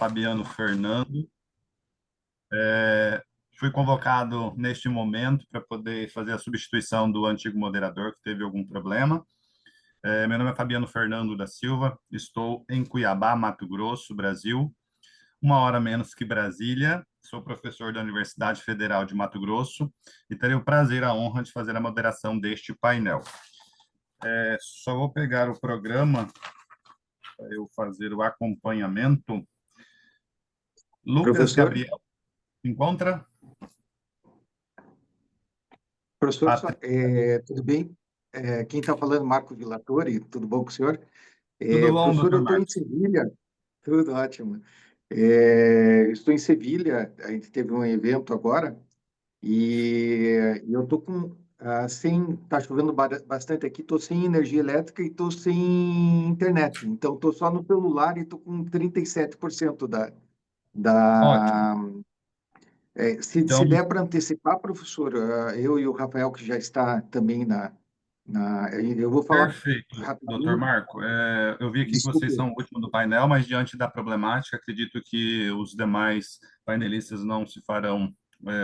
Fabiano Fernando. Fui convocado neste momento para poder fazer a substituição do antigo moderador que teve algum problema. Meu nome é Fabiano Fernando da Silva, estou em Cuiabá, Mato Grosso, Brasil, 1 hora menos que Brasília. Sou professor da Universidade Federal de Mato Grosso e terei o prazer, a honra de fazer a moderação deste painel. Só vou pegar o programa para eu fazer o acompanhamento. Lucas Professor, Gabriel, encontra? professor, Patrícia, tudo bem? Quem está falando, Marco Villatori, tudo bom com o senhor? tudo bom, Professor, eu doutor estou em Marcos? Sevilha, tudo ótimo. Estou em Sevilha, a gente teve um evento agora e eu estou está chovendo bastante aqui, estou sem energia elétrica e estou sem internet, então estou só no celular e estou com 37% Ótimo. da, se Então, der para antecipar, professor, eu e o Rafael, que já está também eu vou falar perfeito, doutor rapidinho. Marco. Eu vi aqui que vocês Desculpe. são o último do painel, mas diante da problemática, acredito que os demais painelistas não se farão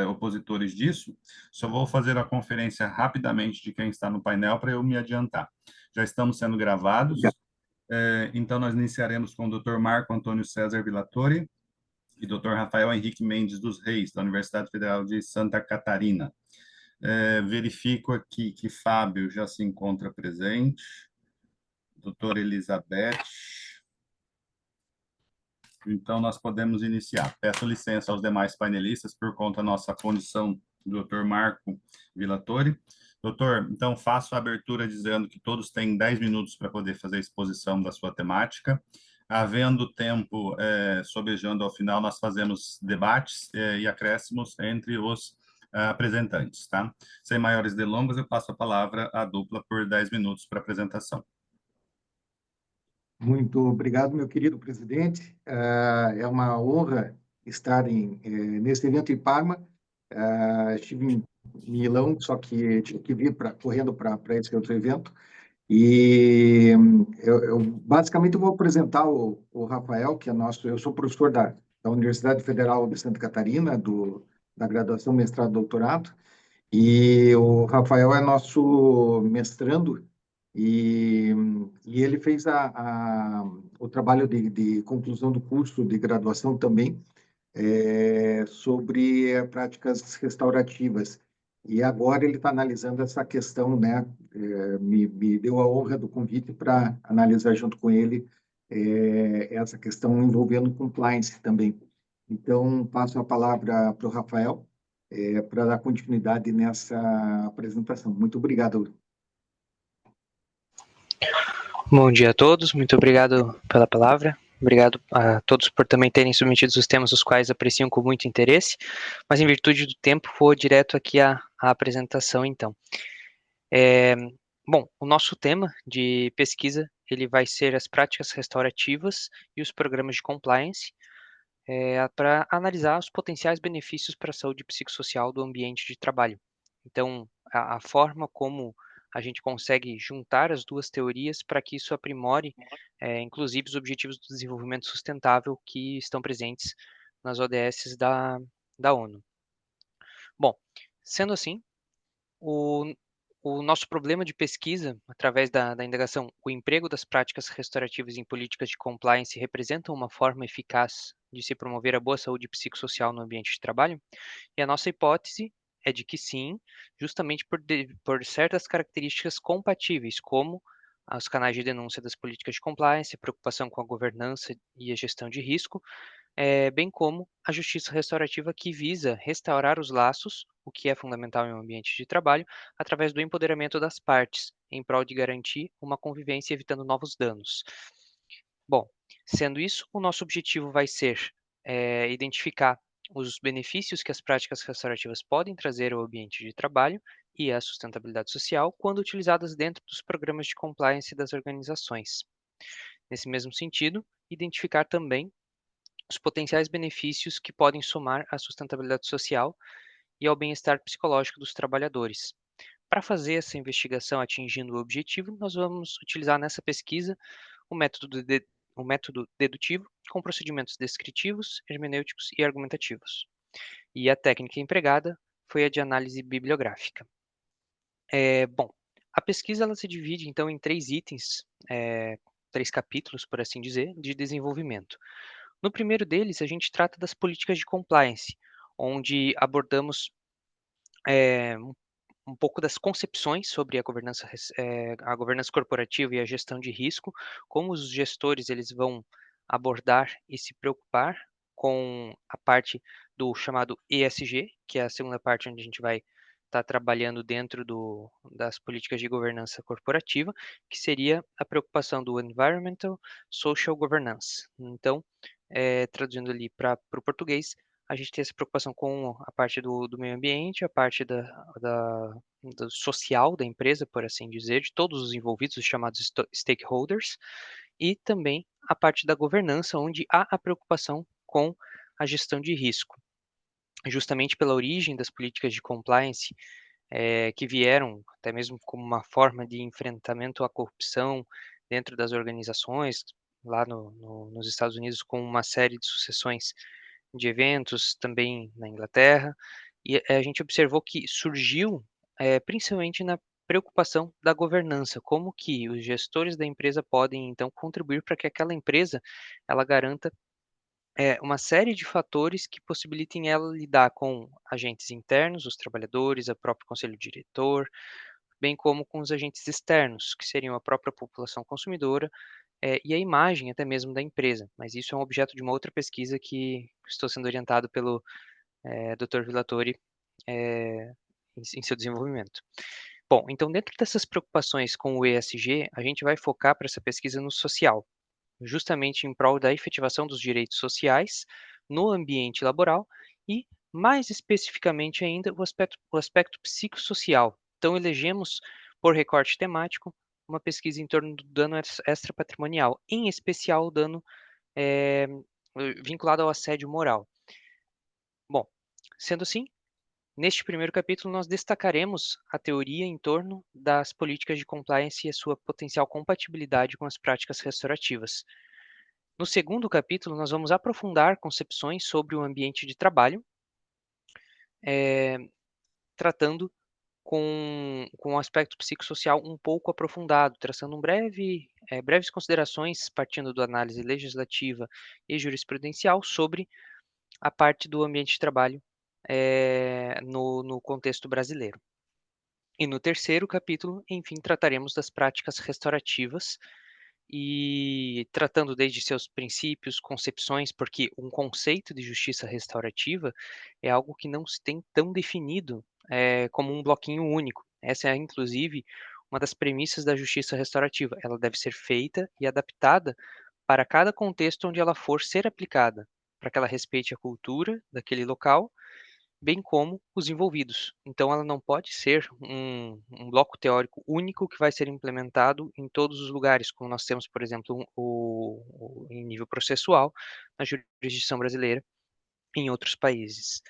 opositores disso. Só vou fazer a conferência rapidamente de quem está no painel para eu me adiantar. Já estamos sendo gravados, então nós iniciaremos com o doutor Marco Antônio César Villatori e doutor Rafael Henrique Mendes dos Reis, da Universidade Federal de Santa Catarina. Verifico aqui que Fábio já se encontra presente, doutora Elizabeth. Então, nós podemos iniciar. Peço licença aos demais panelistas por conta da nossa condição do Dr. Marco Villatori. Doutor, então faço a abertura dizendo que todos têm 10 minutos para poder fazer a exposição da sua temática. Havendo tempo sobejando ao final, nós fazemos debates e acréscimos entre os apresentantes, tá? Sem maiores delongas, eu passo a palavra à dupla por 10 minutos para apresentação. Muito obrigado, meu querido presidente. É uma honra estar nesse evento em Parma. Estive em Milão, só que tive que vir correndo para esse outro evento. E basicamente eu vou apresentar o Rafael, que é eu sou professor da Universidade Federal de Santa Catarina, da graduação, mestrado, doutorado, e o Rafael é nosso mestrando, e, e ele fez o trabalho de conclusão do curso de graduação também, sobre práticas restaurativas. E agora ele está analisando essa questão, né? Me deu a honra do convite para analisar junto com ele essa questão envolvendo compliance também. Então, passo a palavra para o Rafael para dar continuidade nessa apresentação. Muito obrigado. Bom dia a todos, muito obrigado pela palavra. Obrigado a todos por também terem submetido os temas, os quais apreciam com muito interesse, mas em virtude do tempo, vou direto aqui à apresentação, então. Bom, o nosso tema de pesquisa, ele vai ser as práticas restaurativas e os programas de compliance, para analisar os potenciais benefícios para a saúde psicossocial do ambiente de trabalho. Então, a forma como a gente consegue juntar as duas teorias para que isso aprimore, inclusive, os objetivos do desenvolvimento sustentável que estão presentes nas ODSs da ONU. Bom, sendo assim, o nosso problema de pesquisa, através da indagação, o emprego das práticas restaurativas em políticas de compliance representam uma forma eficaz de se promover a boa saúde psicossocial no ambiente de trabalho? E a nossa hipótese é de que sim, justamente por certas características compatíveis, como os canais de denúncia das políticas de compliance, a preocupação com a governança e a gestão de risco, bem como a justiça restaurativa, que visa restaurar os laços, o que é fundamental em um ambiente de trabalho, através do empoderamento das partes, em prol de garantir uma convivência evitando novos danos. Bom, sendo isso, o nosso objetivo vai ser identificar os benefícios que as práticas restaurativas podem trazer ao ambiente de trabalho e à sustentabilidade social quando utilizadas dentro dos programas de compliance das organizações. Nesse mesmo sentido, identificar também os potenciais benefícios que podem somar à sustentabilidade social e ao bem-estar psicológico dos trabalhadores. Para fazer essa investigação atingindo o objetivo, nós vamos utilizar nessa pesquisa o o método dedutivo com procedimentos descritivos, hermenêuticos e argumentativos. E a técnica empregada foi a de análise bibliográfica. Bom, a pesquisa ela se divide, então, em 3 itens, 3 capítulos, por assim dizer, de desenvolvimento. No primeiro deles, a gente trata das políticas de compliance, onde abordamos um pouco das concepções sobre a governança corporativa e a gestão de risco, como os gestores eles vão abordar e se preocupar com a parte do chamado ESG, que é a segunda parte onde a gente vai estar trabalhando dentro das políticas de governança corporativa, que seria a preocupação do Environmental Social Governance. Então, traduzindo ali para o português, a gente tem essa preocupação com a parte do meio ambiente, a parte do social da empresa, por assim dizer, de todos os envolvidos, os chamados stakeholders, e também a parte da governança, onde há a preocupação com a gestão de risco. Justamente pela origem das políticas de compliance, que vieram até mesmo como uma forma de enfrentamento à corrupção dentro das organizações, lá nos Estados Unidos, com uma série de sucessões de eventos, também na Inglaterra, e a gente observou que surgiu, principalmente na preocupação da governança, como que os gestores da empresa podem, então, contribuir para que aquela empresa, ela garanta, uma série de fatores que possibilitem ela lidar com agentes internos, os trabalhadores, o próprio conselho diretor, bem como com os agentes externos, que seriam a própria população consumidora, e a imagem até mesmo da empresa, mas isso é um objeto de uma outra pesquisa que estou sendo orientado pelo Dr. Villatori em seu desenvolvimento. Bom, então dentro dessas preocupações com o ESG, a gente vai focar para essa pesquisa no social, justamente em prol da efetivação dos direitos sociais no ambiente laboral e, mais especificamente ainda, o aspecto psicossocial. Então, elegemos, por recorte temático, uma pesquisa em torno do dano extrapatrimonial, em especial o dano eh, vinculado ao assédio moral. Bom, sendo assim, neste primeiro capítulo nós destacaremos a teoria em torno das políticas de compliance e a sua potencial compatibilidade com as práticas restaurativas. No segundo capítulo, nós vamos aprofundar concepções sobre o ambiente de trabalho, tratando com um aspecto psicossocial um pouco aprofundado, traçando breves considerações, partindo da análise legislativa e jurisprudencial sobre a parte do ambiente de trabalho no contexto brasileiro. E no terceiro capítulo, enfim, trataremos das práticas restaurativas, e tratando desde seus princípios, concepções, porque um conceito de justiça restaurativa é algo que não se tem tão definido como um bloquinho único. Essa é, inclusive, uma das premissas da justiça restaurativa. Ela deve ser feita e adaptada para cada contexto onde ela for ser aplicada, para que ela respeite a cultura daquele local, bem como os envolvidos. Então, ela não pode ser um bloco teórico único que vai ser implementado em todos os lugares, como nós temos, por exemplo, em nível processual, na jurisdição brasileira e em outros países.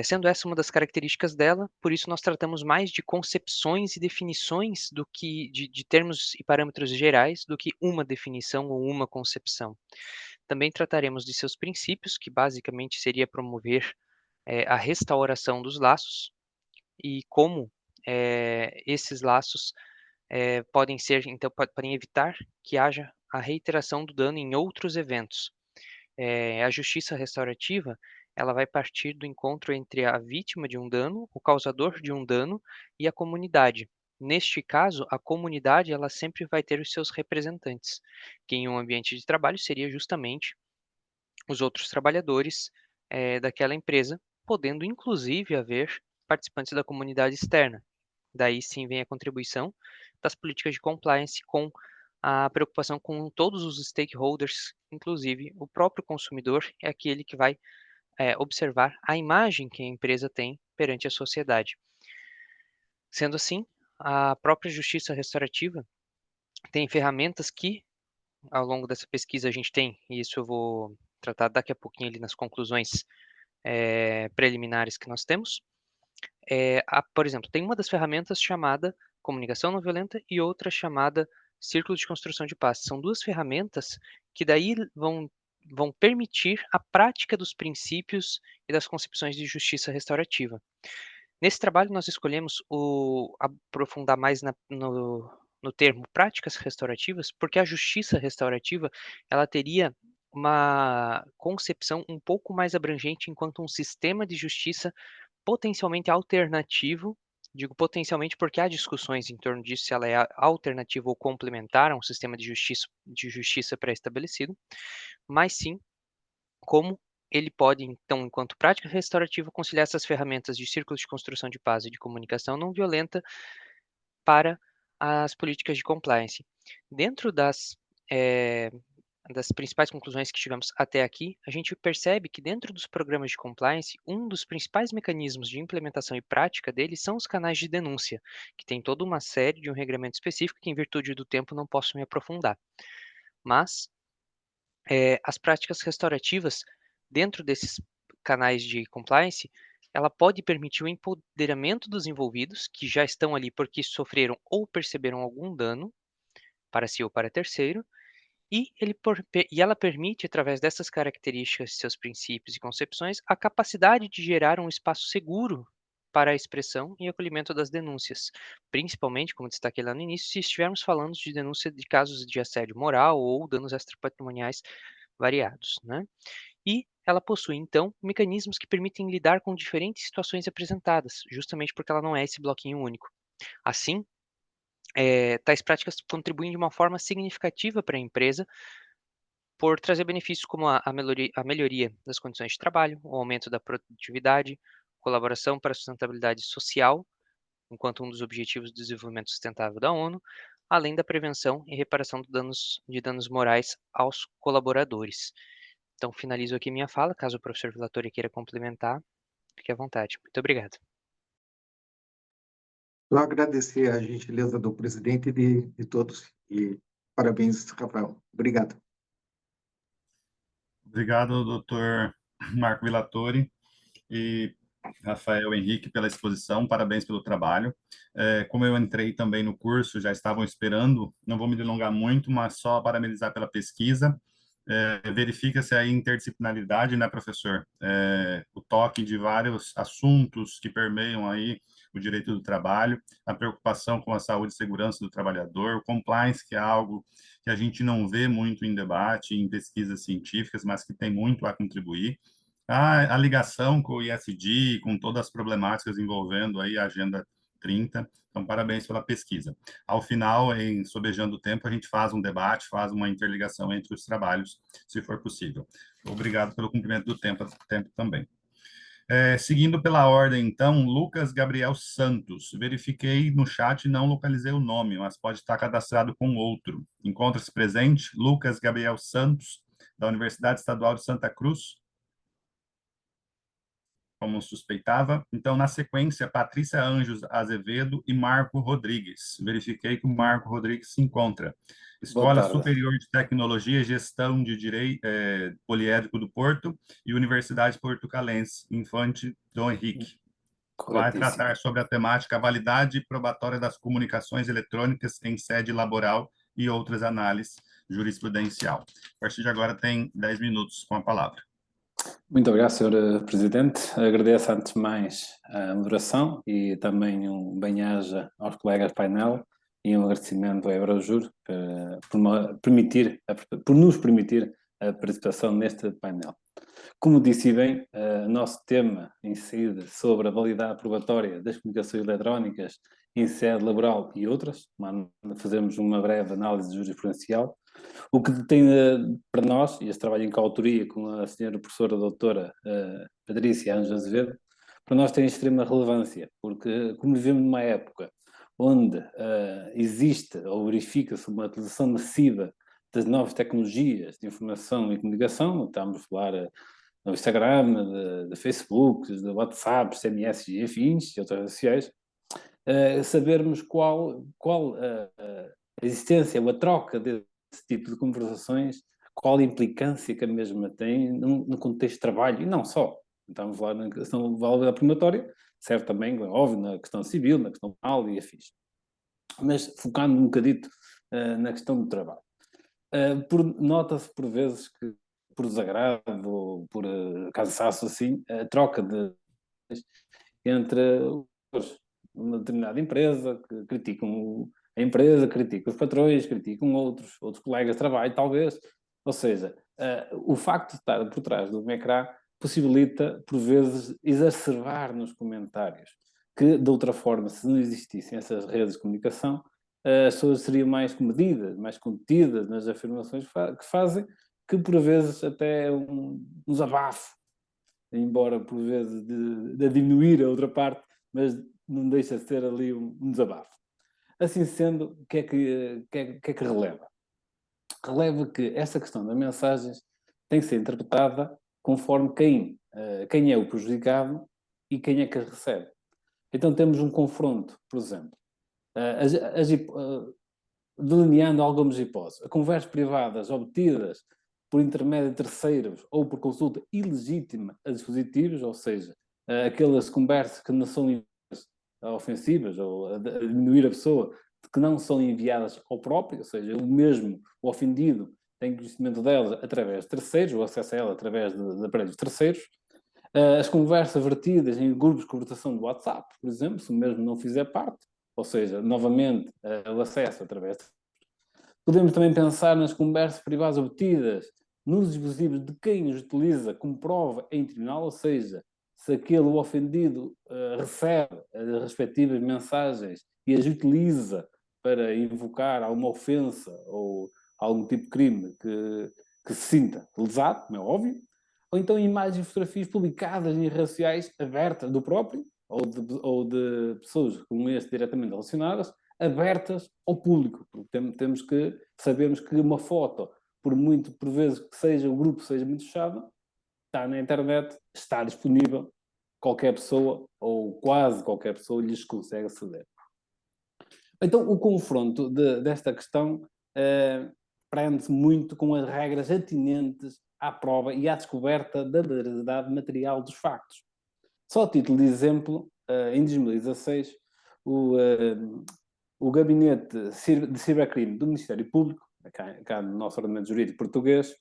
Sendo essa uma das características dela, por isso nós tratamos mais de concepções e definições do que de termos e parâmetros gerais do que uma definição ou uma concepção. Também trataremos de seus princípios, que basicamente seria promover a restauração dos laços e como esses laços podem ser, então, podem evitar que haja a reiteração do dano em outros eventos. A justiça restaurativa, ela vai partir do encontro entre a vítima de um dano, o causador de um dano e a comunidade. Neste caso, a comunidade ela sempre vai ter os seus representantes, que em um ambiente de trabalho seria justamente os outros trabalhadores daquela empresa, podendo inclusive haver participantes da comunidade externa. Daí sim vem a contribuição das políticas de compliance com a preocupação com todos os stakeholders, inclusive o próprio consumidor é aquele que vai observar a imagem que a empresa tem perante a sociedade. Sendo assim, a própria justiça restaurativa tem ferramentas que, ao longo dessa pesquisa, a gente tem, e isso eu vou tratar daqui a pouquinho ali nas conclusões preliminares que nós temos. Por exemplo, tem uma das ferramentas chamada comunicação não violenta e outra chamada círculo de construção de paz. São duas ferramentas que daí vão permitir a prática dos princípios e das concepções de justiça restaurativa. Nesse trabalho, nós escolhemos aprofundar mais no termo práticas restaurativas, porque a justiça restaurativa ela teria uma concepção um pouco mais abrangente enquanto um sistema de justiça potencialmente alternativo. Digo potencialmente porque há discussões em torno disso, se ela é alternativa ou complementar a um sistema de justiça pré-estabelecido, mas sim como ele pode, então, enquanto prática restaurativa, conciliar essas ferramentas de círculos de construção de paz e de comunicação não violenta para as políticas de compliance. Dentro das principais conclusões que tivemos até aqui, a gente percebe que dentro dos programas de compliance, um dos principais mecanismos de implementação e prática deles são os canais de denúncia, que tem toda uma série de um regramento específico que, em virtude do tempo, não posso me aprofundar. Mas as práticas restaurativas, dentro desses canais de compliance, ela pode permitir o empoderamento dos envolvidos, que já estão ali porque sofreram ou perceberam algum dano, para si ou para terceiro, e ela permite, através dessas características, seus princípios e concepções, a capacidade de gerar um espaço seguro para a expressão e acolhimento das denúncias, principalmente, como destaquei lá no início, se estivermos falando de denúncia de casos de assédio moral ou danos extrapatrimoniais variados, né? E ela possui, então, mecanismos que permitem lidar com diferentes situações apresentadas, justamente porque ela não é esse bloquinho único. Assim, tais práticas contribuem de uma forma significativa para a empresa por trazer benefícios como a melhoria das condições de trabalho, o aumento da produtividade, colaboração para a sustentabilidade social, enquanto um dos objetivos do desenvolvimento sustentável da ONU, além da prevenção e reparação de danos morais aos colaboradores. Então, finalizo aqui minha fala. Caso o professor Vilatori queira complementar, fique à vontade. Muito obrigado. Só agradecer a gentileza do presidente e de todos. E parabéns, Rafael. Obrigado. Obrigado, doutor Marco Vilatori e Rafael Henrique, pela exposição. Parabéns pelo trabalho. Como eu entrei também no curso, já estavam esperando, não vou me delongar muito, mas só parabenizar pela pesquisa. Verifica-se a interdisciplinaridade, né, professor? O toque de vários assuntos que permeiam aí o direito do trabalho, a preocupação com a saúde e segurança do trabalhador, o compliance, que é algo que a gente não vê muito em debate, em pesquisas científicas, mas que tem muito a contribuir. A ligação com o ISD, com todas as problemáticas envolvendo aí a Agenda 30. Então, parabéns pela pesquisa. Ao final, sobejando o tempo, a gente faz um debate, faz uma interligação entre os trabalhos, se for possível. Obrigado pelo cumprimento do tempo também. Seguindo pela ordem, então, Lucas Gabriel Santos. Verifiquei no chat e não localizei o nome, mas pode estar cadastrado com outro. Encontra-se presente Lucas Gabriel Santos, da Universidade Estadual de Santa Cruz, como suspeitava. Então, na sequência, Patrícia Anjos Azevedo e Marco Rodrigues. Verifiquei que o Marco Rodrigues se encontra. Escola Superior de Tecnologia e Gestão de Direito Poliédrico do Porto e Universidade Portucalense, Infante Dom Henrique. Vai tratar sobre a temática validade probatória das comunicações eletrônicas em sede laboral e outras análises jurisprudencial. A partir de agora tem 10 minutos com a palavra. Muito obrigado, Sr. Presidente. Agradeço antes de mais a moderação e também um bem-aja aos colegas do painel e um agradecimento ao Eurojur por nos permitir a participação neste painel. Como disse bem, o nosso tema incide sobre a validade probatória das comunicações eletrónicas em sede laboral e outras, fazemos uma breve análise jurisprudencial. O que tem para nós, e este trabalho em coautoria com a senhora professora doutora Patrícia Anjos Azevedo, para nós tem extrema relevância, porque como vivemos numa época onde existe ou verifica-se uma utilização massiva das novas tecnologias de informação e comunicação, estamos a falar do Instagram, de Facebook, de WhatsApp, SMS e afins, e outras redes sociais, sabermos qual a existência ou a troca desse tipo de conversações, qual a implicância que a mesma tem no contexto de trabalho, e não só. Estamos lá na questão válida primatória, certo também, óbvio, na questão civil, na questão penal e afins. Mas focando um bocadito na questão do trabalho. Nota-se por vezes que, por desagrado ou por cansaço assim, a troca entre uma determinada empresa, que criticam a empresa, criticam os patrões, criticam outros colegas de trabalho, talvez. Ou seja, o facto de estar por trás do ecrã possibilita, por vezes, exacerbar nos comentários, que, de outra forma, se não existissem essas redes de comunicação, as pessoas seriam mais comedidas, mais contidas nas afirmações que fazem, que, por vezes, até um desabafo, embora, por vezes, de diminuir a outra parte, mas não deixa de ser ali um desabafo. Assim sendo, o que é que releva? Releva que essa questão das mensagens tem que ser interpretada conforme quem é o prejudicado e quem é que as recebe. Então temos um confronto, por exemplo, delineando algumas hipóteses. Conversas privadas obtidas por intermédio de terceiros ou por consulta ilegítima a dispositivos, ou seja, aquelas conversas que não são ofensivas ou a diminuir a pessoa, que não são enviadas ao próprio, ou seja, o ofendido tem conhecimento delas através de terceiros, ou acesso a ela através de aparelhos terceiros. As conversas vertidas em grupos de conversação do WhatsApp, por exemplo, se o mesmo não fizer parte, ou seja, novamente, o acesso através de... Podemos também pensar nas conversas privadas obtidas nos dispositivos de quem os utiliza como prova em tribunal, ou seja, se aquele ofendido recebe as respectivas mensagens e as utiliza para invocar alguma ofensa ou algum tipo de crime que se sinta lesado, como é óbvio, ou então imagens e fotografias publicadas em redes sociais abertas do próprio ou de pessoas com este diretamente relacionadas, abertas ao público. Porque sabemos que uma foto, por vezes que seja o grupo seja muito fechado, está na internet, está disponível, qualquer pessoa, ou quase qualquer pessoa, lhes consegue aceder. Então, o confronto desta questão prende-se muito com as regras atinentes à prova e à descoberta da veracidade material dos factos. Só a título de exemplo, em 2016, o Gabinete de Cibercrime do Ministério Público, cá no nosso ordenamento jurídico português,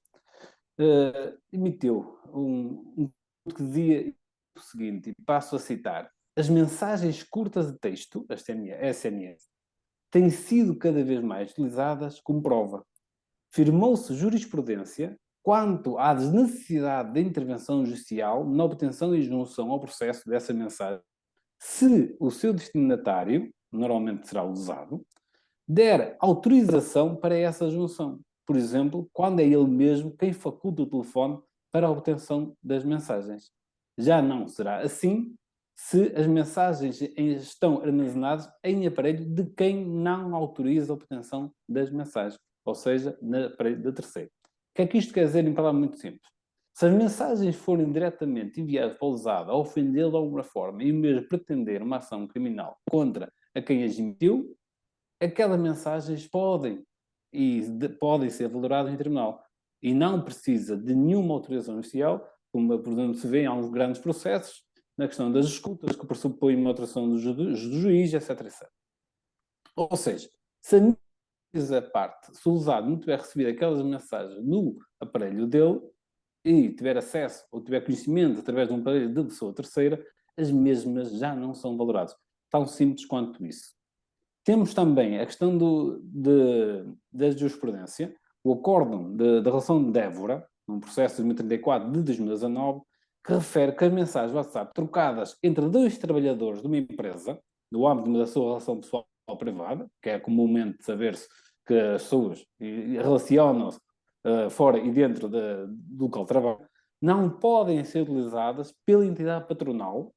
emitiu um que dizia o seguinte, e passo a citar: as mensagens curtas de texto, as SMS, têm sido cada vez mais utilizadas como prova. Firmou-se jurisprudência quanto à desnecessidade de intervenção judicial na obtenção e junção ao processo dessa mensagem, se o seu destinatário, normalmente será o lesado, der autorização para essa junção. Por exemplo, quando é ele mesmo quem faculta o telefone para a obtenção das mensagens. Já não será assim se as mensagens estão armazenadas em aparelho de quem não autoriza a obtenção das mensagens, ou seja, no aparelho de terceiro. O que é que isto quer dizer em palavras muito simples? Se as mensagens forem diretamente enviadas para o lesado a ofendê-lo de alguma forma e mesmo pretender uma ação criminal contra a quem as emitiu, aquelas mensagens podem ser valoradas em tribunal e não precisa de nenhuma autorização judicial, como, por exemplo, se vê em alguns grandes processos, na questão das escutas, que pressupõem uma autorização do juiz, etc, etc. Ou seja, se a parte, se o lesado não tiver recebido aquelas mensagens no aparelho dele e tiver acesso ou tiver conhecimento através de um aparelho de pessoa terceira, as mesmas já não são valoradas. Tão simples quanto isso. Temos também a questão da jurisprudência, o acórdão da relação de Évora, num processo de 1034 de 2019, que refere que as mensagens WhatsApp trocadas entre dois trabalhadores de uma empresa, no âmbito da sua relação pessoal privada, que é comumente saber-se que as pessoas relacionam-se fora e dentro do local de trabalho, não podem ser utilizadas pela entidade patronal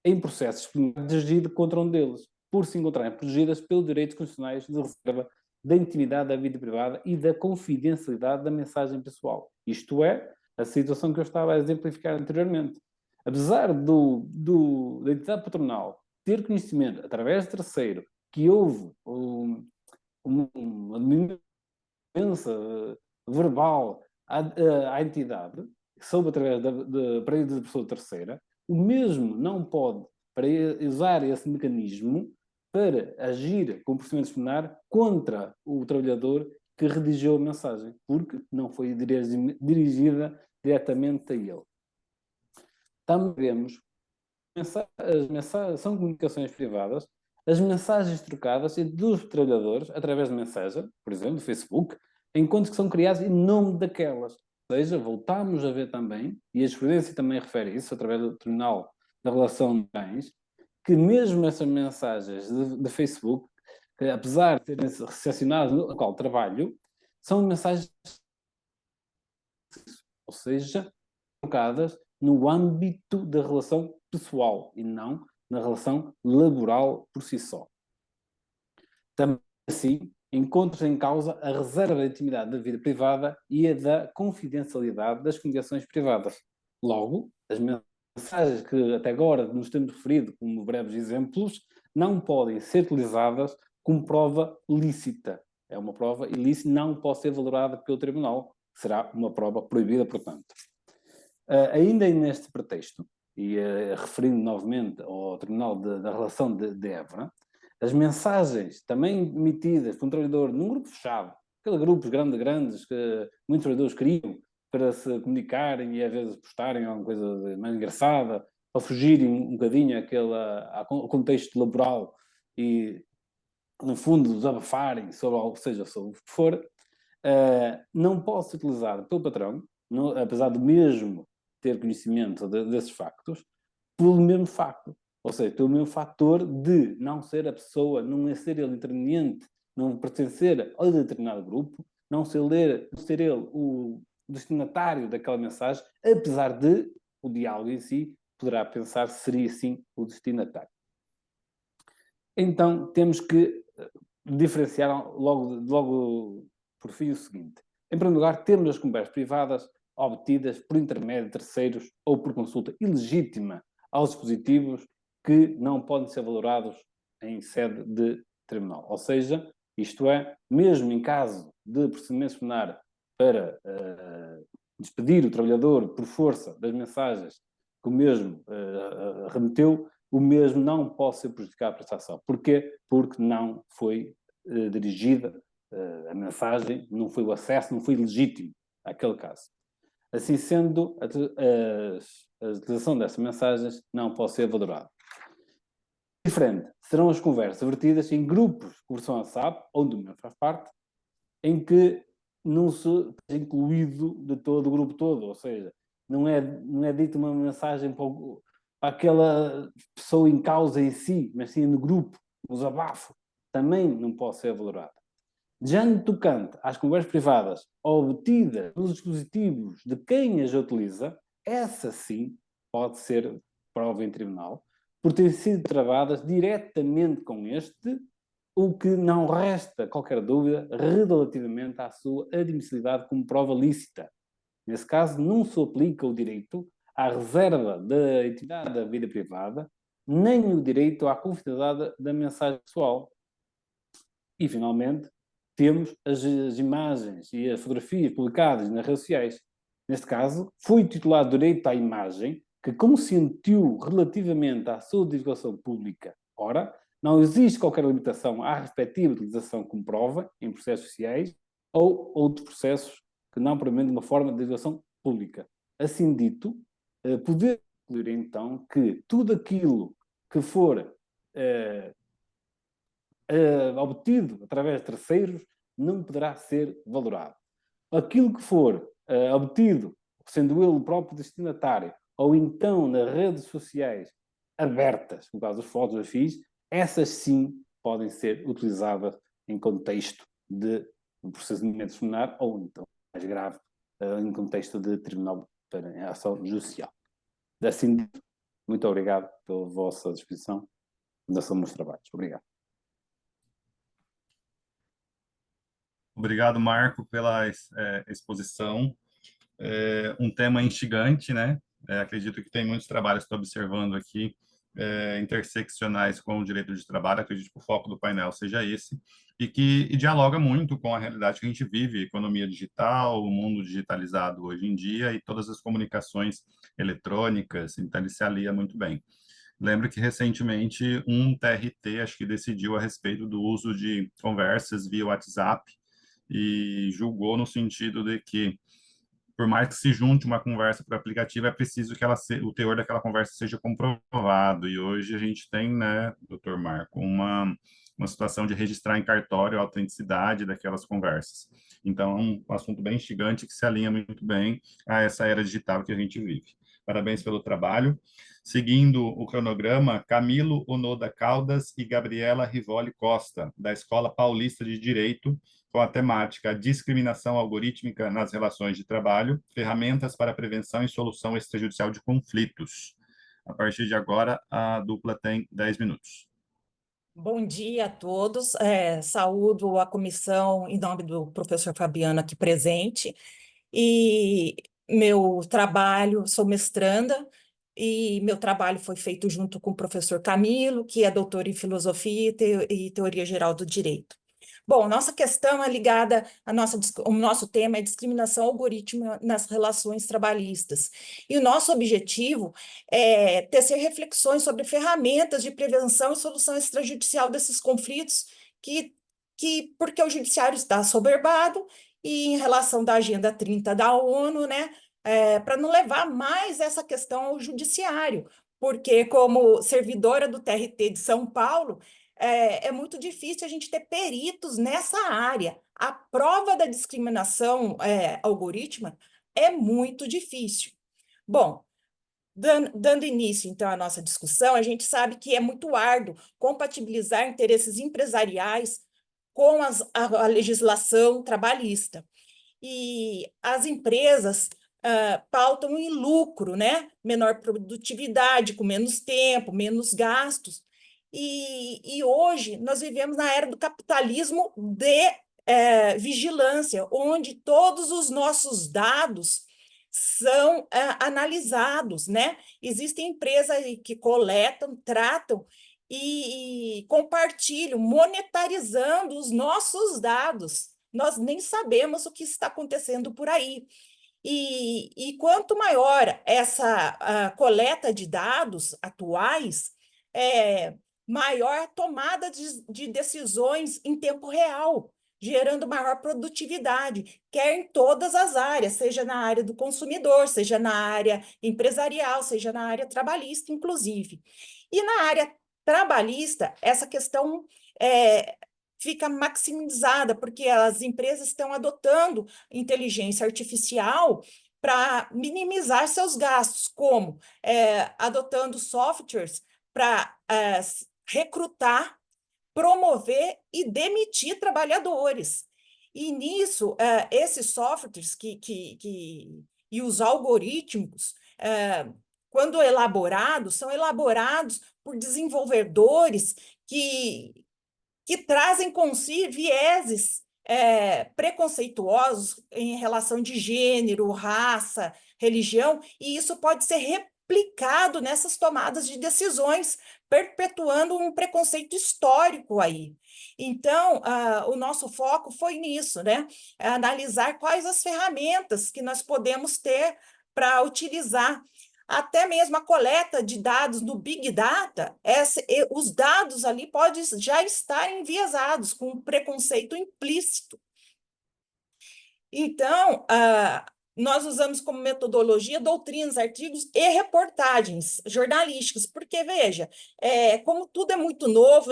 em processos dirigidos contra um deles, por se encontrarem protegidas pelos direitos constitucionais de reserva da intimidade da vida privada e da confidencialidade da mensagem pessoal. Isto é, a situação que eu estava a exemplificar anteriormente. Apesar da entidade patronal ter conhecimento, através de terceiro, que houve uma dominância verbal à entidade, soube através da pessoa terceira, o mesmo não pode, para usar esse mecanismo, para agir com procedimento disciplinar contra o trabalhador que redigiu a mensagem, porque não foi dirigida diretamente a ele. Também vemos as mensagens, são comunicações privadas, as mensagens trocadas entre dos trabalhadores através de mensagem, por exemplo, do Facebook, enquanto que são criados em nome daquelas. Ou seja, voltamos a ver também, e a jurisprudência também refere isso, através do Tribunal da Relação de Bens, que mesmo essas mensagens de Facebook, que, apesar de terem recepcionado no qual trabalho, são mensagens, ou seja, trocadas no âmbito da relação pessoal e não na relação laboral por si só. Também assim, encontra-se em causa a reserva da intimidade da vida privada e a da confidencialidade das comunicações privadas. Logo, as mensagens que até agora nos temos referido como breves exemplos não podem ser utilizadas como prova lícita. É uma prova ilícita, não pode ser valorada pelo tribunal. Será uma prova proibida, portanto. Ainda neste pretexto, e referindo novamente ao Tribunal da Relação de Évora, as mensagens também emitidas por um trabalhador num grupo fechado, aqueles grupos grandes que muitos trabalhadores criam para se comunicarem e às vezes postarem alguma coisa mais engraçada, para fugirem um bocadinho ao contexto laboral e, no fundo, desabafarem sobre algo, seja sobre o que for, não pode ser utilizado pelo patrão, apesar do mesmo ter conhecimento desses factos, pelo mesmo facto. Ou seja, pelo mesmo fator de não ser a pessoa, não ser ele interveniente, não pertencer a determinado grupo, não ser ele o destinatário daquela mensagem, apesar de o diálogo em si poderá pensar se seria sim o destinatário. Então, temos que diferenciar logo por fim o seguinte. Em primeiro lugar, temos as conversas privadas obtidas por intermédio de terceiros ou por consulta ilegítima aos dispositivos que não podem ser valorados em sede de tribunal. Ou seja, isto é, mesmo em caso de procedimento disciplinar para despedir o trabalhador por força das mensagens que o mesmo remeteu, o mesmo não pode ser prejudicado a prestação. Porquê? Porque não foi dirigida a mensagem, não foi o acesso, não foi legítimo àquele caso. Assim sendo, a utilização dessas mensagens não pode ser valorada. Diferente serão as conversas vertidas em grupos de conversão WhatsApp, onde o meu faz parte, em que não se é incluído de todo o grupo todo, ou seja, não é dita uma mensagem para aquela pessoa em causa em si, mas sim no grupo, no desabafo, também não pode ser valorada. Já no tocante às conversas privadas obtidas nos dispositivos de quem as utiliza, essa sim pode ser prova em tribunal, por terem sido travadas diretamente com este, o que não resta qualquer dúvida relativamente à sua admissibilidade como prova lícita. Nesse caso, não se aplica o direito à reserva da intimidade da vida privada, nem o direito à confidencialidade da mensagem pessoal. E, finalmente, temos as imagens e as fotografias publicadas nas redes sociais. Neste caso, foi titulado direito à imagem que consentiu relativamente à sua divulgação pública. Ora, não existe qualquer limitação à respectiva utilização como prova em processos sociais ou outros processos que não permitem uma forma de divulgação pública. Assim dito, poder concluir então que tudo aquilo que for obtido através de terceiros não poderá ser valorado. Aquilo que for obtido, sendo ele o próprio destinatário, ou então nas redes sociais abertas, no caso das fotos das FIIs, essas sim podem ser utilizadas em contexto de um procedimento disciplinar ou então, mais grave, em contexto de tribunal para ação judicial. Assim, muito obrigado pela vossa disposição na ação dos trabalhos. Obrigado. Obrigado, Marco, pela exposição. Um tema instigante, né? Acredito que tem muitos trabalhos que estou observando aqui, interseccionais com o direito de trabalho. Acredito que o foco do painel seja esse, e dialoga muito com a realidade que a gente vive, economia digital, o mundo digitalizado hoje em dia e todas as comunicações eletrônicas, então ele se alia muito bem. Lembro que recentemente um TRT, acho que decidiu a respeito do uso de conversas via WhatsApp, e julgou no sentido de que, por mais que se junte uma conversa para o aplicativo, é preciso que o teor daquela conversa seja comprovado. E hoje a gente tem, né, doutor Marco, uma situação de registrar em cartório a autenticidade daquelas conversas. Então, é um assunto bem instigante que se alinha muito bem a essa era digital que a gente vive. Parabéns pelo trabalho. Seguindo o cronograma, Camilo Onoda Caldas e Gabriela Rivoli Costa, da Escola Paulista de Direito, com a temática Discriminação Algorítmica nas Relações de Trabalho, Ferramentas para Prevenção e Solução Extrajudicial de Conflitos. A partir de agora, a dupla tem 10 minutos. Bom dia a todos. Saúdo a comissão em nome do professor Fabiano aqui presente. E meu trabalho, sou mestranda, e meu trabalho foi feito junto com o professor Camilo, que é doutor em filosofia e teoria geral do direito. Bom, nossa questão é ligada, o nosso tema é discriminação algorítmica nas relações trabalhistas. E o nosso objetivo é tecer reflexões sobre ferramentas de prevenção e solução extrajudicial desses conflitos, porque o judiciário está assoberbado e em relação da Agenda 30 da ONU, né, para não levar mais essa questão ao judiciário, porque como servidora do TRT de São Paulo, é muito difícil a gente ter peritos nessa área. A prova da discriminação algorítmica é muito difícil. Bom, dando início, então, à nossa discussão, a gente sabe que é muito árduo compatibilizar interesses empresariais com a legislação trabalhista. E as empresas pautam em lucro, né? Menor produtividade, com menos tempo, menos gastos. E hoje nós vivemos na era do capitalismo de vigilância, onde todos os nossos dados são analisados, né? Existem empresas que coletam, tratam e compartilham, monetarizando os nossos dados. Nós nem sabemos o que está acontecendo por aí. E quanto maior essa coleta de dados atuais, maior a tomada de decisões em tempo real, gerando maior produtividade, quer em todas as áreas, seja na área do consumidor, seja na área empresarial, seja na área trabalhista, inclusive. E na área trabalhista, essa questão fica maximizada, porque as empresas estão adotando inteligência artificial para minimizar seus gastos, como adotando softwares para recrutar, promover e demitir trabalhadores. E nisso, esses softwares e os algoritmos, quando elaborados, são elaborados por desenvolvedores que trazem com si vieses preconceituosos em relação de gênero, raça, religião, e isso pode ser replicado nessas tomadas de decisões, perpetuando um preconceito histórico aí. Então, o nosso foco foi nisso, né? Analisar quais as ferramentas que nós podemos ter para utilizar. Até mesmo a coleta de dados no Big Data, os dados ali podem já estar enviesados, com um preconceito implícito. Então, nós usamos como metodologia doutrinas, artigos e reportagens jornalísticas, porque, veja, como tudo é muito novo,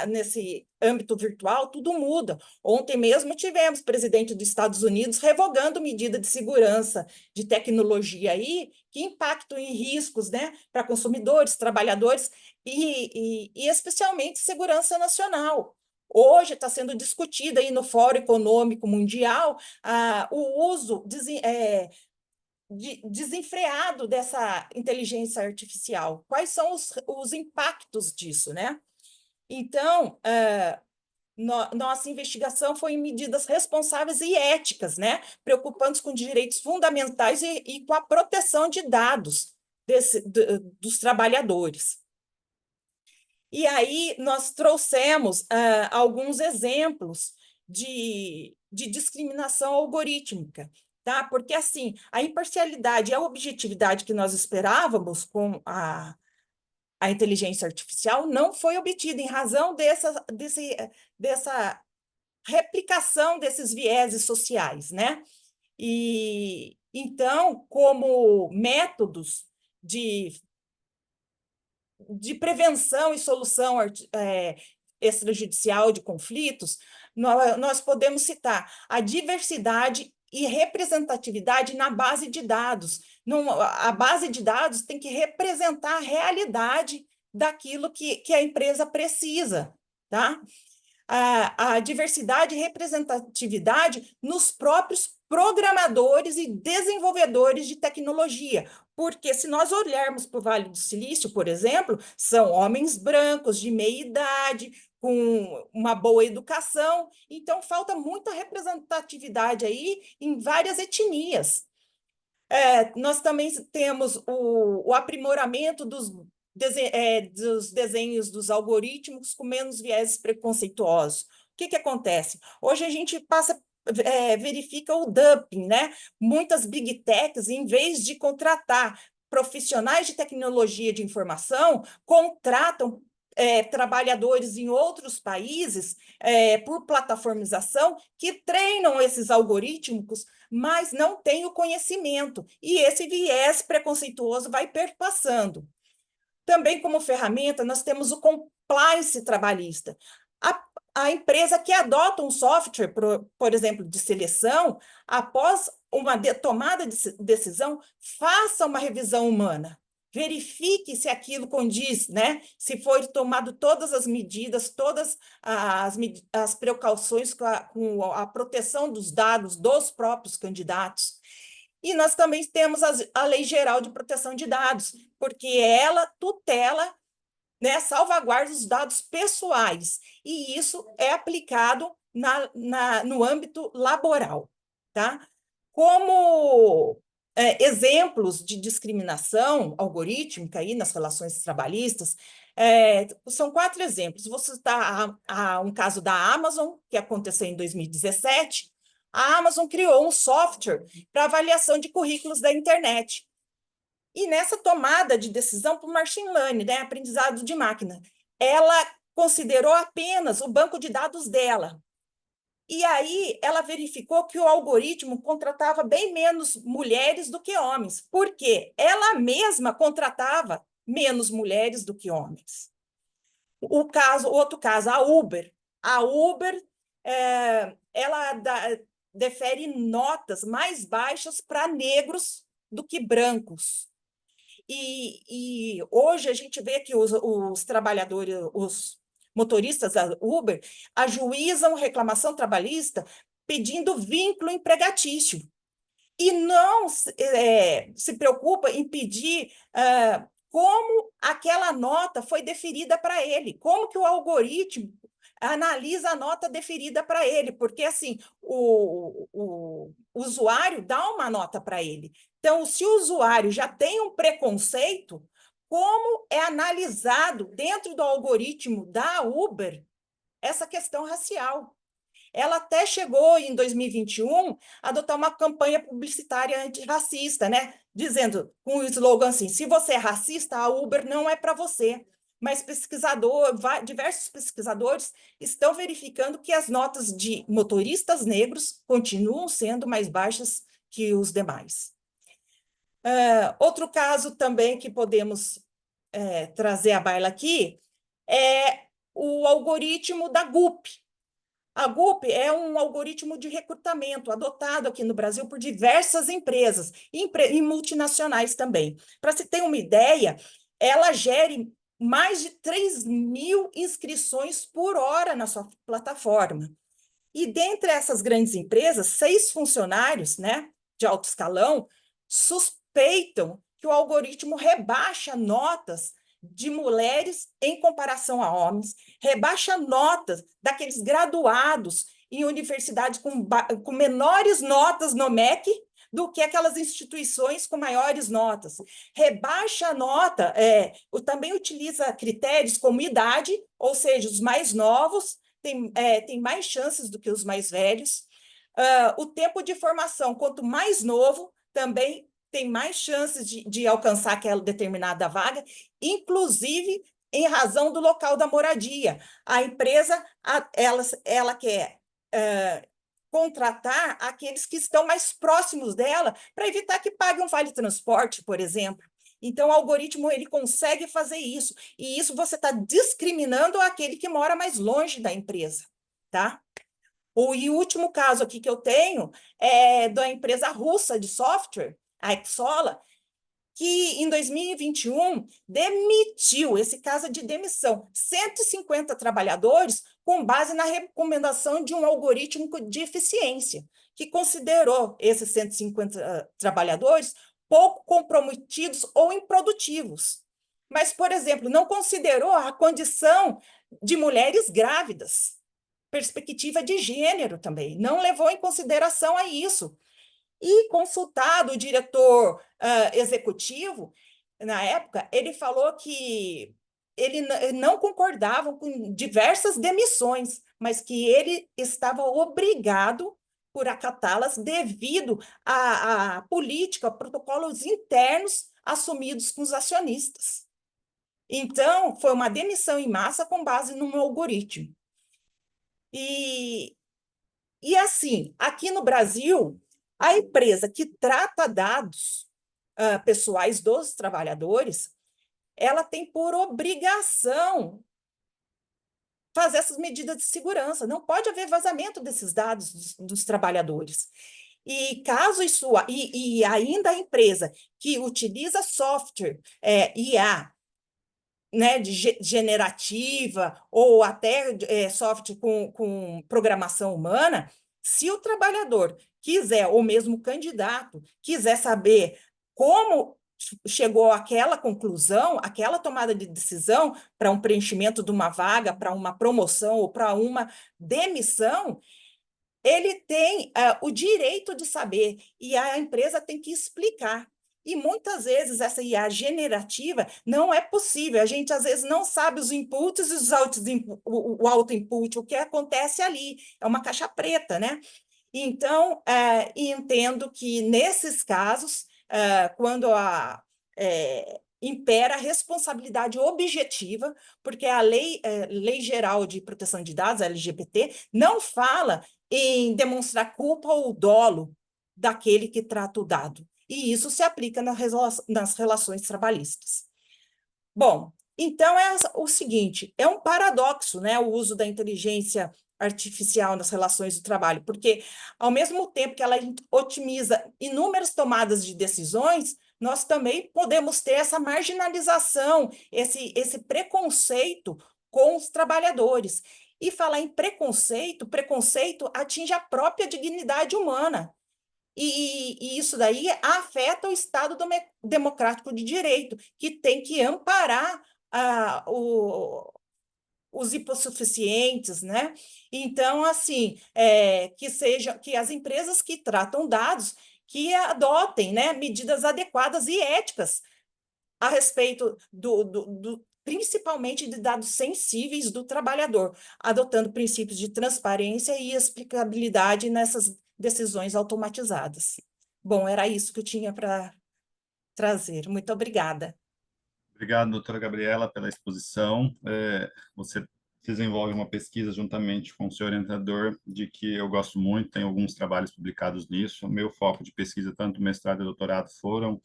nesse âmbito virtual, tudo muda. Ontem mesmo tivemos o presidente dos Estados Unidos revogando medida de segurança de tecnologia aí, que impactam em riscos, né, para consumidores, trabalhadores e especialmente segurança nacional. Hoje está sendo discutido aí no Fórum Econômico Mundial o uso desenfreado dessa inteligência artificial. Quais são os impactos disso, né? Então, nossa investigação foi em medidas responsáveis e éticas, né? Preocupantes com direitos fundamentais e com a proteção de dados dos trabalhadores. E aí nós trouxemos alguns exemplos de discriminação algorítmica, tá? Porque, assim, a imparcialidade e a objetividade que nós esperávamos com a inteligência artificial não foi obtida em razão dessa replicação desses vieses sociais, né? E então, como métodos de prevenção e solução extrajudicial de conflitos, nós podemos citar a diversidade e representatividade na base de dados. A base de dados tem que representar a realidade daquilo que a empresa precisa, tá? A diversidade e representatividade nos próprios programadores e desenvolvedores de tecnologia, porque se nós olharmos para o Vale do Silício, por exemplo, são homens brancos de meia idade, com uma boa educação, então falta muita representatividade aí em várias etnias. Nós também temos o aprimoramento dos desenhos dos algoritmos com menos viés preconceituosos. O que acontece? Hoje a gente verifica o dumping, né? Muitas big techs, em vez de contratar profissionais de tecnologia de informação, contratam trabalhadores em outros países por plataformização que treinam esses algoritmos, mas não têm o conhecimento, e esse viés preconceituoso vai perpassando. Também, como ferramenta, nós temos o compliance trabalhista. A empresa que adota um software, por exemplo, de seleção, após uma tomada de decisão, faça uma revisão humana. Verifique se aquilo condiz, né? Se foi tomado todas as medidas, todas as precauções com a proteção dos dados dos próprios candidatos. E nós também temos a Lei Geral de Proteção de Dados, porque ela tutela, né, salvaguarda os dados pessoais, e isso é aplicado no âmbito laboral, tá? Como exemplos de discriminação algorítmica aí nas relações trabalhistas, são 4 exemplos. Vou citar um caso da Amazon, que aconteceu em 2017. A Amazon criou um software para avaliação de currículos da internet. E nessa tomada de decisão por machine learning, né, aprendizado de máquina, ela considerou apenas o banco de dados dela. E aí ela verificou que o algoritmo contratava bem menos mulheres do que homens, porque ela mesma contratava menos mulheres do que homens. Outro caso, a Uber. A Uber, ela defere notas mais baixas para negros do que brancos. E hoje a gente vê que os trabalhadores, os motoristas da Uber, ajuizam reclamação trabalhista pedindo vínculo empregatício. E não se preocupa em pedir como aquela nota foi deferida para ele, como que o algoritmo analisa a nota deferida para ele, porque assim o usuário dá uma nota para ele. Então, se o usuário já tem um preconceito, como é analisado dentro do algoritmo da Uber essa questão racial? Ela até chegou, em 2021, a adotar uma campanha publicitária antirracista, né? Dizendo, com o slogan assim, se você é racista, a Uber não é para você. Mas diversos pesquisadores estão verificando que as notas de motoristas negros continuam sendo mais baixas que os demais. Outro caso também que podemos trazer à baila aqui é o algoritmo da GUP. A GUP é um algoritmo de recrutamento adotado aqui no Brasil por diversas empresas e multinacionais também. Para se ter uma ideia, ela gere mais de 3.000 inscrições por hora na sua plataforma. E dentre essas grandes empresas, 6 funcionários, né, de alto escalão suspeitam que o algoritmo rebaixa notas de mulheres em comparação a homens, rebaixa notas daqueles graduados em universidades com menores notas no MEC do que aquelas instituições com maiores notas. Rebaixa a nota, também utiliza critérios como idade, ou seja, os mais novos têm mais chances do que os mais velhos. O tempo de formação, quanto mais novo, também tem mais chances de alcançar aquela determinada vaga, inclusive em razão do local da moradia. A empresa ela quer contratar aqueles que estão mais próximos dela, para evitar que pague um vale-transporte, por exemplo. Então, o algoritmo ele consegue fazer isso, e isso você está discriminando aquele que mora mais longe da empresa, tá? E o último caso aqui que eu tenho é da empresa russa de software, a Exola, que em 2021 demitiu, esse caso de demissão, 150 trabalhadores com base na recomendação de um algoritmo de eficiência, que considerou esses 150 trabalhadores pouco comprometidos ou improdutivos. Mas, por exemplo, não considerou a condição de mulheres grávidas, perspectiva de gênero também, não levou em consideração a isso. E consultado o diretor executivo, na época, ele falou que ele não concordava com diversas demissões, mas que ele estava obrigado por acatá-las devido à política, protocolos internos assumidos com os acionistas. Então, foi uma demissão em massa com base num algoritmo. E assim, aqui no Brasil, a empresa que trata dados pessoais dos trabalhadores, ela tem por obrigação fazer essas medidas de segurança. Não pode haver vazamento desses dados dos trabalhadores. E caso isso, e ainda a empresa que utiliza software IA, né, generativa ou até software com programação humana, se o trabalhador quiser, ou mesmo o candidato, quiser saber como chegou àquela conclusão, aquela tomada de decisão para um preenchimento de uma vaga, para uma promoção ou para uma demissão, ele tem o direito de saber e a empresa tem que explicar. E muitas vezes essa IA generativa não é possível. A gente, às vezes, não sabe os inputs e o auto-input, o que acontece ali. É uma caixa preta, né? Então, entendo que, nesses casos, quando impera a responsabilidade objetiva, porque a Lei Geral de Proteção de Dados, a LGPD, não fala em demonstrar culpa ou dolo daquele que trata o dado. E isso se aplica nas relações trabalhistas. Bom, então é o seguinte, é um paradoxo, né, o uso da inteligência artificial nas relações do trabalho, porque ao mesmo tempo que ela otimiza inúmeras tomadas de decisões, nós também podemos ter essa marginalização, esse preconceito com os trabalhadores. E falar em preconceito atinge a própria dignidade humana. E isso daí afeta o Estado democrático de direito, que tem que amparar os hipossuficientes, né? Então, assim, que as empresas que tratam dados que adotem, né, medidas adequadas e éticas a respeito principalmente de dados sensíveis do trabalhador, adotando princípios de transparência e explicabilidade nessas decisões automatizadas. Bom, era isso que eu tinha para trazer. Muito obrigada. Obrigado, doutora Gabriela, pela exposição. Você desenvolve uma pesquisa juntamente com o seu orientador, de que eu gosto muito, tem alguns trabalhos publicados nisso. O meu foco de pesquisa, tanto mestrado e doutorado, foram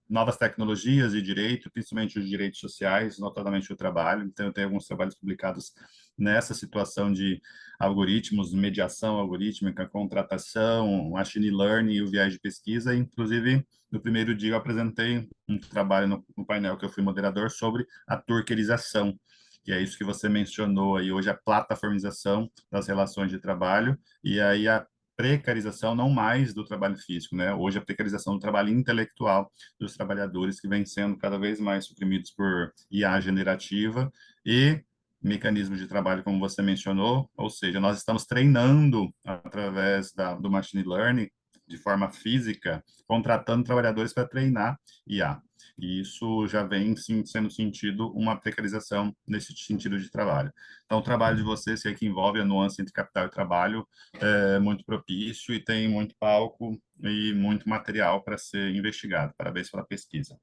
novas tecnologias e direito, principalmente os direitos sociais, notadamente o trabalho. Então, eu tenho alguns trabalhos publicados nessa situação de algoritmos, mediação algorítmica, contratação, machine learning e o viés de pesquisa. Inclusive, no primeiro dia, eu apresentei um trabalho no painel que eu fui moderador sobre a turquerização, que é isso que você mencionou aí hoje, a plataformização das relações de trabalho, e aí a precarização não mais do trabalho físico, né? Hoje a precarização do trabalho intelectual dos trabalhadores, que vem sendo cada vez mais suprimidos por IA generativa e mecanismos de trabalho, como você mencionou, ou seja, nós estamos treinando através do machine learning de forma física, contratando trabalhadores para treinar IA. E isso já vem sim, sendo sentido uma precarização nesse sentido de trabalho. Então, o trabalho de vocês, que é que envolve a nuance entre capital e trabalho, é muito propício e tem muito palco e muito material para ser investigado. Parabéns pela pesquisa.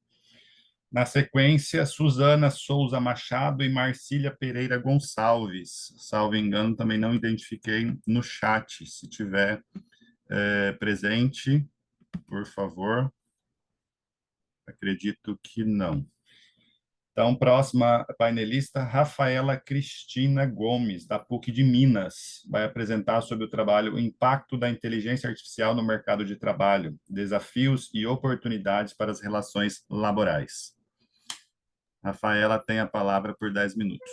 Na sequência, Suzana Souza Machado e Marcília Pereira Gonçalves. Salvo engano, também não identifiquei no chat. Se tiver presente, por favor. Acredito que não. Então, próxima painelista, Rafaela Cristina Gomes, da PUC de Minas, vai apresentar sobre o trabalho, o impacto da inteligência artificial no mercado de trabalho, desafios e oportunidades para as relações laborais. Rafaela tem a palavra por 10 minutos.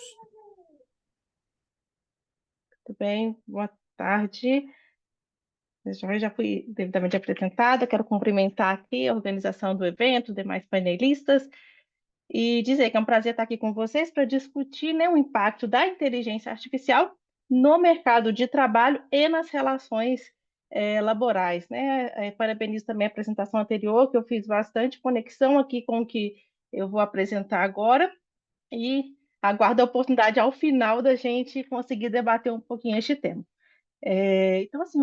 Tudo bem, boa tarde. Eu já fui devidamente apresentada, quero cumprimentar aqui a organização do evento, demais panelistas, e dizer que é um prazer estar aqui com vocês para discutir, né, o impacto da inteligência artificial no mercado de trabalho e nas relações laborais, né? Parabenizo também a apresentação anterior, que eu fiz bastante conexão aqui com o que eu vou apresentar agora, e aguardo a oportunidade ao final da gente conseguir debater um pouquinho este tema. Então, assim,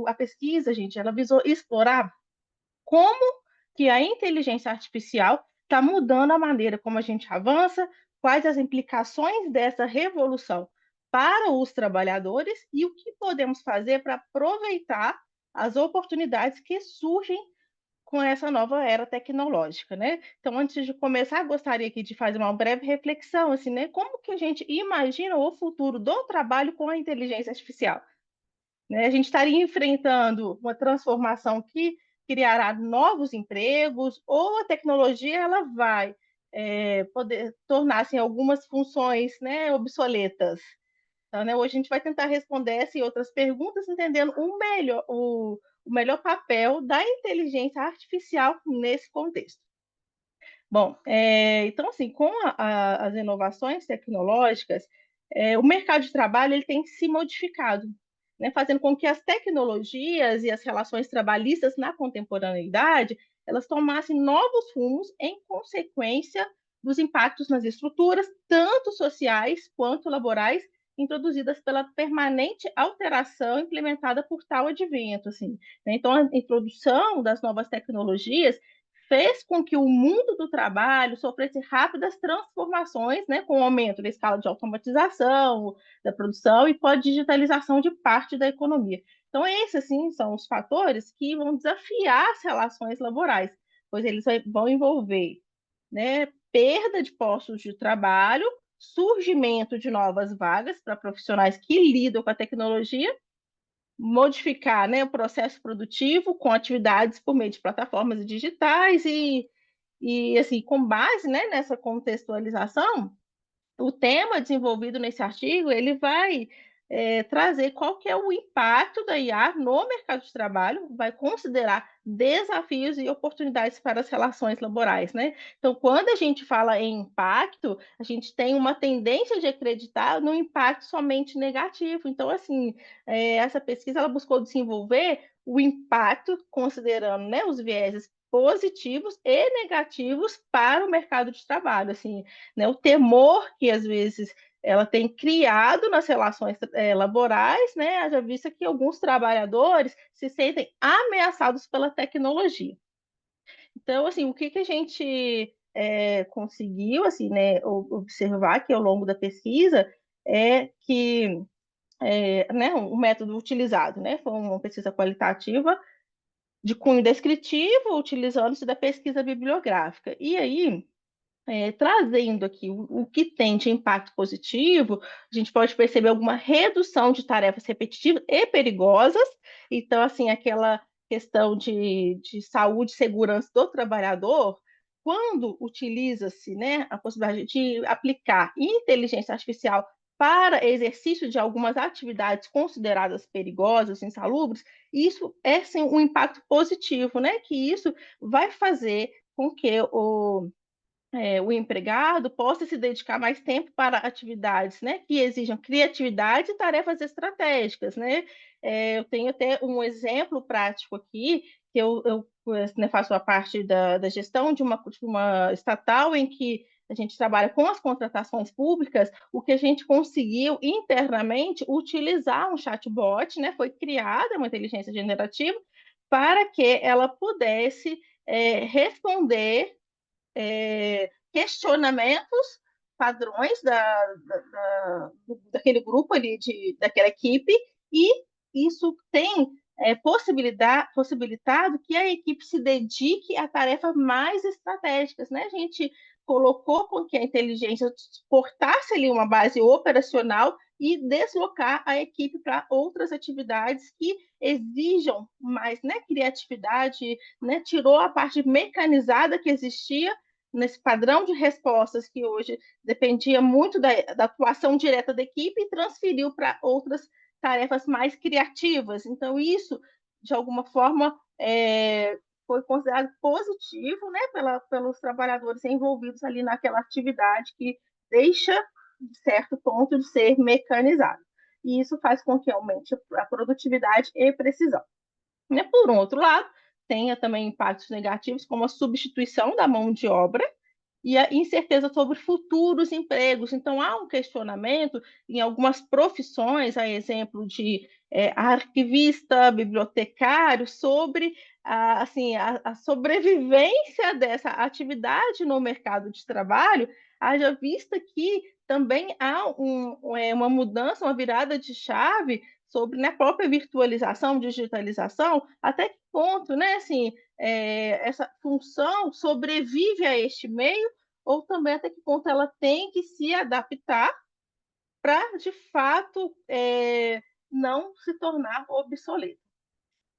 a pesquisa, gente, ela visou explorar como que a inteligência artificial está mudando a maneira como a gente avança, quais as implicações dessa revolução para os trabalhadores e o que podemos fazer para aproveitar as oportunidades que surgem com essa nova era tecnológica, né? Então, antes de começar, gostaria aqui de fazer uma breve reflexão, assim, né? Como que a gente imagina o futuro do trabalho com a inteligência artificial? Né? A gente estaria enfrentando uma transformação que criará novos empregos, ou a tecnologia ela vai poder tornar assim, algumas funções, né, obsoletas. Então, né, hoje a gente vai tentar responder essa e outras perguntas, entendendo o melhor papel da inteligência artificial nesse contexto. Bom, então, assim, com as inovações tecnológicas, o mercado de trabalho ele tem se modificado, né, fazendo com que as tecnologias e as relações trabalhistas na contemporaneidade elas tomassem novos rumos em consequência dos impactos nas estruturas, tanto sociais quanto laborais, introduzidas pela permanente alteração implementada por tal advento. Assim, né? Então, a introdução das novas tecnologias fez com que o mundo do trabalho sofresse rápidas transformações, né, com o aumento da escala de automatização, da produção e com a digitalização de parte da economia. Então, esses, assim, são os fatores que vão desafiar as relações laborais, pois eles vão envolver, né, perda de postos de trabalho, surgimento de novas vagas para profissionais que lidam com a tecnologia, modificar, né, o processo produtivo com atividades por meio de plataformas digitais e assim, com base, né, nessa contextualização, o tema desenvolvido nesse artigo, ele vai trazer qual que é o impacto da IA no mercado de trabalho, vai considerar desafios e oportunidades para as relações laborais, né? Então, quando a gente fala em impacto, a gente tem uma tendência de acreditar no impacto somente negativo. Então, assim, essa pesquisa, ela buscou desenvolver o impacto, considerando, né, os vieses positivos e negativos para o mercado de trabalho, assim, né, o temor que às vezes ela tem criado nas relações laborais, né, haja vista que alguns trabalhadores se sentem ameaçados pela tecnologia. Então, assim, o que a gente conseguiu, assim, né, observar aqui ao longo da pesquisa é que né, o método utilizado, né, foi uma pesquisa qualitativa de cunho descritivo, utilizando-se da pesquisa bibliográfica. E aí, trazendo aqui o que tem de impacto positivo, a gente pode perceber alguma redução de tarefas repetitivas e perigosas. Então, assim, aquela questão de saúde e segurança do trabalhador, quando utiliza-se, né, a possibilidade de aplicar inteligência artificial para exercício de algumas atividades consideradas perigosas, insalubres, isso é sim um impacto positivo, né? Que isso vai fazer com que o empregado possa se dedicar mais tempo para atividades, né, que exijam criatividade e tarefas estratégicas, né? Eu tenho até um exemplo prático aqui, que eu né, faço a parte da gestão de uma estatal em que a gente trabalha com as contratações públicas, o que a gente conseguiu internamente utilizar um chatbot, né? Foi criada uma inteligência generativa para que ela pudesse responder questionamentos, padrões daquele grupo ali, daquela equipe, e isso tem possibilitado que a equipe se dedique a tarefas mais estratégicas, né? A gente colocou com que a inteligência portasse ali uma base operacional e deslocar a equipe para outras atividades que exijam mais, né, criatividade, né? Tirou a parte mecanizada que existia nesse padrão de respostas que hoje dependia muito da atuação direta da equipe e transferiu para outras tarefas mais criativas. Então, isso, de alguma forma, foi considerado positivo, né, pelos trabalhadores envolvidos ali naquela atividade que deixa, de certo ponto, de ser mecanizado. E isso faz com que aumente a produtividade e precisão. Né? Por um outro lado, tenha também impactos negativos, como a substituição da mão de obra e a incerteza sobre futuros empregos. Então, há um questionamento em algumas profissões, a exemplo de arquivista, bibliotecário, sobre a sobrevivência dessa atividade no mercado de trabalho, haja vista que também há uma mudança, uma virada de chave sobre, né, a própria virtualização, digitalização, até que ponto, né, assim, essa função sobrevive a este meio, ou também até que ponto ela tem que se adaptar para, de fato, não se tornar obsoleta.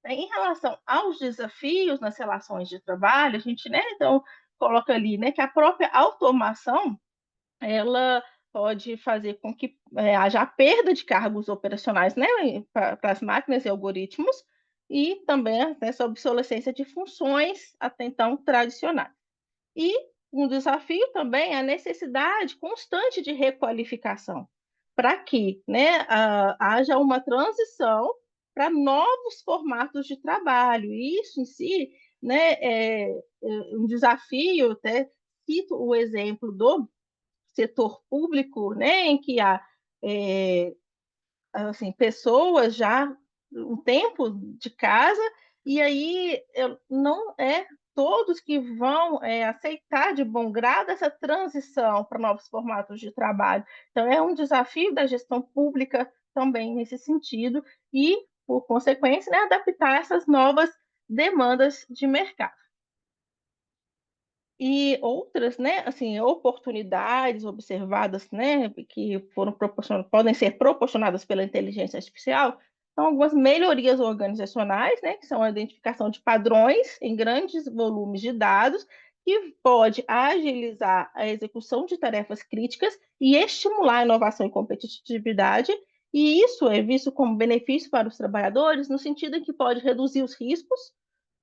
Em relação aos desafios nas relações de trabalho, a gente, né, então, coloca ali, né, que a própria automação ela pode fazer com que haja a perda de cargos operacionais, né, para as máquinas e algoritmos, e também essa obsolescência de funções até então tradicionais. E um desafio também é a necessidade constante de requalificação, para que, né, haja uma transição para novos formatos de trabalho. E isso em si, né, é um desafio. Até cito o exemplo do setor público, né, em que há assim, pessoas já um tempo de casa, e aí não é todos que vão aceitar de bom grado essa transição para novos formatos de trabalho. Então, é um desafio da gestão pública também nesse sentido, e, por consequência, né, adaptar essas novas demandas de mercado. E outras, né, assim, oportunidades observadas, né, que podem ser proporcionadas pela inteligência artificial, são algumas melhorias organizacionais, né, que são a identificação de padrões em grandes volumes de dados, que pode agilizar a execução de tarefas críticas e estimular a inovação e competitividade, e isso é visto como benefício para os trabalhadores, no sentido em que pode reduzir os riscos,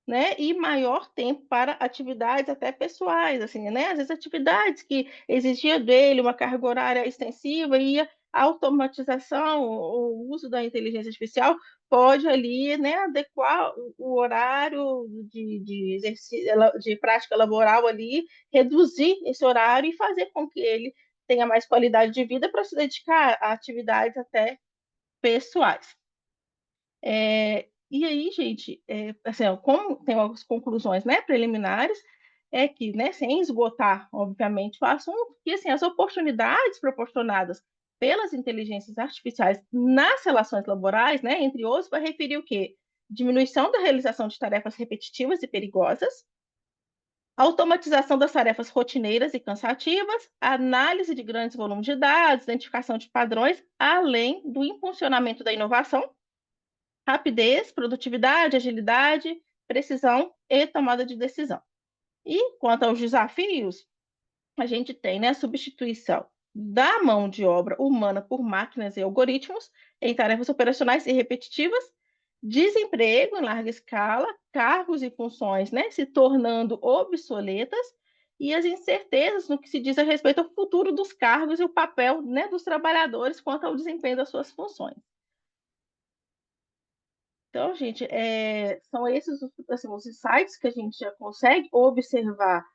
né, e maior tempo para atividades até pessoais, assim, né? Às vezes atividades que exigia dele uma carga horária extensiva, e a automatização, o uso da inteligência artificial pode ali, né, adequar o horário de exercício, de prática laboral ali, reduzir esse horário e fazer com que ele tenha mais qualidade de vida para se dedicar a atividades até pessoais. E aí, gente, assim, como tem algumas conclusões, né, preliminares, é que, né, sem esgotar, obviamente, o assunto, que assim, as oportunidades proporcionadas pelas inteligências artificiais nas relações laborais, né, entre outros, vai referir o quê? Diminuição da realização de tarefas repetitivas e perigosas, automatização das tarefas rotineiras e cansativas, análise de grandes volumes de dados, identificação de padrões, além do impulsionamento da inovação, rapidez, produtividade, agilidade, precisão e tomada de decisão. E quanto aos desafios, a gente tem, né, a substituição da mão de obra humana por máquinas e algoritmos em tarefas operacionais e repetitivas, desemprego em larga escala, cargos e funções, né, se tornando obsoletas, e as incertezas no que se diz a respeito ao futuro dos cargos e o papel, né, dos trabalhadores quanto ao desempenho das suas funções. Então, gente, são esses assim, os insights que a gente já consegue observar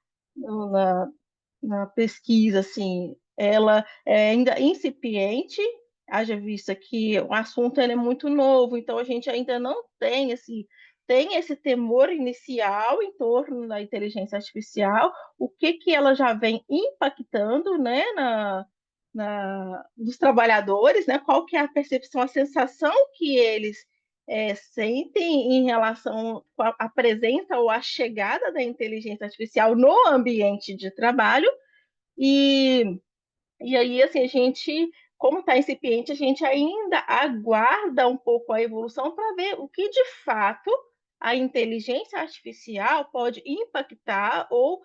na pesquisa. Assim, ela é ainda incipiente, haja vista que o assunto ele é muito novo, então a gente ainda não tem esse tem esse temor inicial em torno da inteligência artificial, o que ela já vem impactando, né, dos trabalhadores, né? Qual que é a percepção, a sensação que eles sentem em relação à presença ou à chegada da inteligência artificial no ambiente de trabalho. E aí, assim, a gente, como está incipiente, a gente ainda aguarda um pouco a evolução para ver o que, de fato, a inteligência artificial pode impactar ou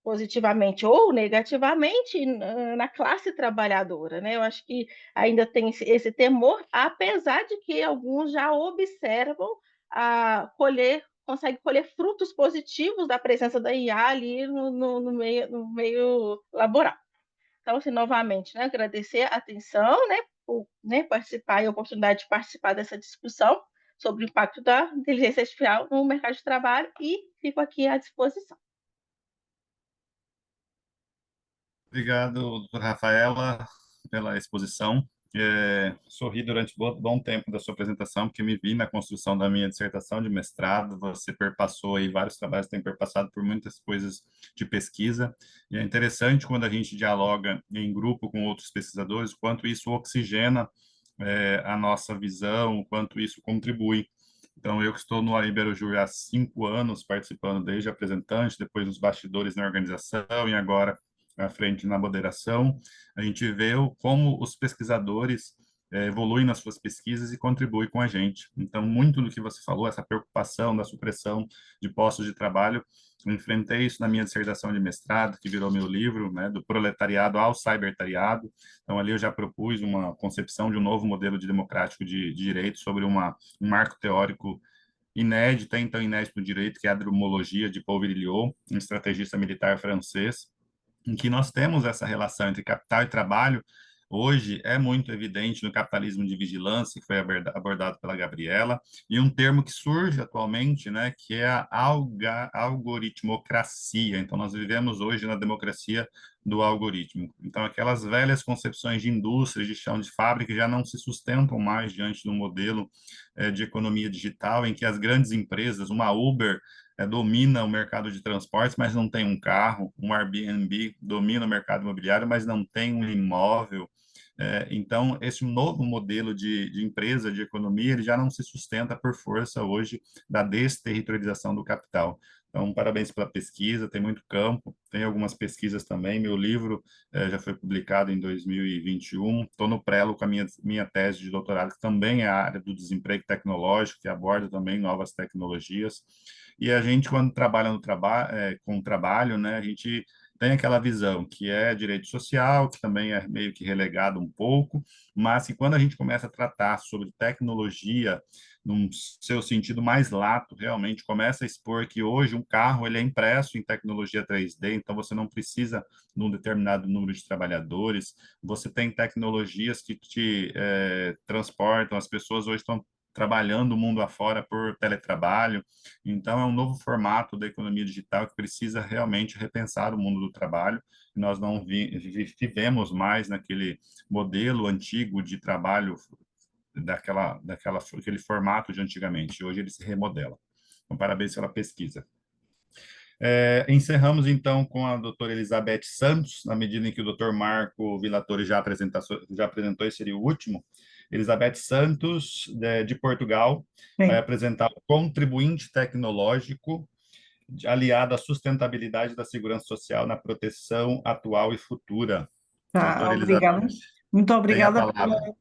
positivamente ou negativamente na classe trabalhadora, né? Eu acho que ainda tem esse temor, apesar de que alguns já observam conseguem colher frutos positivos da presença da IA ali no meio laboral. Então, assim, novamente, né, agradecer a atenção, né, por participar e a oportunidade de participar dessa discussão sobre o impacto da inteligência artificial no mercado de trabalho e fico aqui à disposição. Obrigado, doutora Rafaela, pela exposição. Sorri durante bom tempo da sua apresentação, porque me vi na construção da minha dissertação de mestrado. Você perpassou aí vários trabalhos, tem perpassado por muitas coisas de pesquisa. E é interessante quando a gente dialoga em grupo com outros pesquisadores, quanto isso oxigena a nossa visão, o quanto isso contribui. Então, eu que estou no Iberojur há 5 anos, participando desde apresentante, depois nos bastidores na organização e agora à frente na moderação, a gente vê como os pesquisadores evoluem nas suas pesquisas e contribuem com a gente. Então, muito do que você falou, essa preocupação da supressão de postos de trabalho, eu enfrentei isso na minha dissertação de mestrado, que virou meu livro, né, do proletariado ao cybertariado. Então, ali eu já propus uma concepção de um novo modelo de democrático de direito sobre um marco teórico inédito, então inédito no direito, que é a dromologia de Paul Virilio, um estrategista militar francês, em que nós temos essa relação entre capital e trabalho. Hoje é muito evidente no capitalismo de vigilância, que foi abordado pela Gabriela, e um termo que surge atualmente, né, que é a algoritmocracia. Então, nós vivemos hoje na democracia do algoritmo. Então, aquelas velhas concepções de indústria, de chão de fábrica, já não se sustentam mais diante de um modelo de economia digital, em que as grandes empresas, uma Uber, domina o mercado de transportes, mas não tem um carro, um Airbnb domina o mercado imobiliário, mas não tem um imóvel. Então, esse novo modelo de empresa, de economia, ele já não se sustenta por força hoje da desterritorialização do capital. Então, parabéns pela pesquisa, tem muito campo, tem algumas pesquisas também. Meu livro já foi publicado em 2021, estou no prelo com a minha tese de doutorado, que também é a área do desemprego tecnológico, que aborda também novas tecnologias. E a gente, quando trabalha com o trabalho, né, a gente tem aquela visão que é direito social, que também é meio que relegado um pouco, mas que quando a gente começa a tratar sobre tecnologia, num seu sentido mais lato, realmente começa a expor que hoje um carro ele é impresso em tecnologia 3D, então você não precisa de um determinado número de trabalhadores, você tem tecnologias que te transportam, as pessoas hoje estão trabalhando o mundo afora por teletrabalho. Então, é um novo formato da economia digital que precisa realmente repensar o mundo do trabalho. Nós não vivemos mais naquele modelo antigo de trabalho, aquele formato de antigamente. Hoje ele se remodela. Então, parabéns pela pesquisa. Encerramos, então, com a doutora Elizabeth Santos, na medida em que o doutor Marco Villatori já apresentou, esse seria o último. Elizabeth Santos, de Portugal, vai apresentar o contribuinte tecnológico aliado à sustentabilidade da segurança social na proteção atual e futura. Doutora Obrigada. Elizabeth, Muito tem a obrigada. palavra.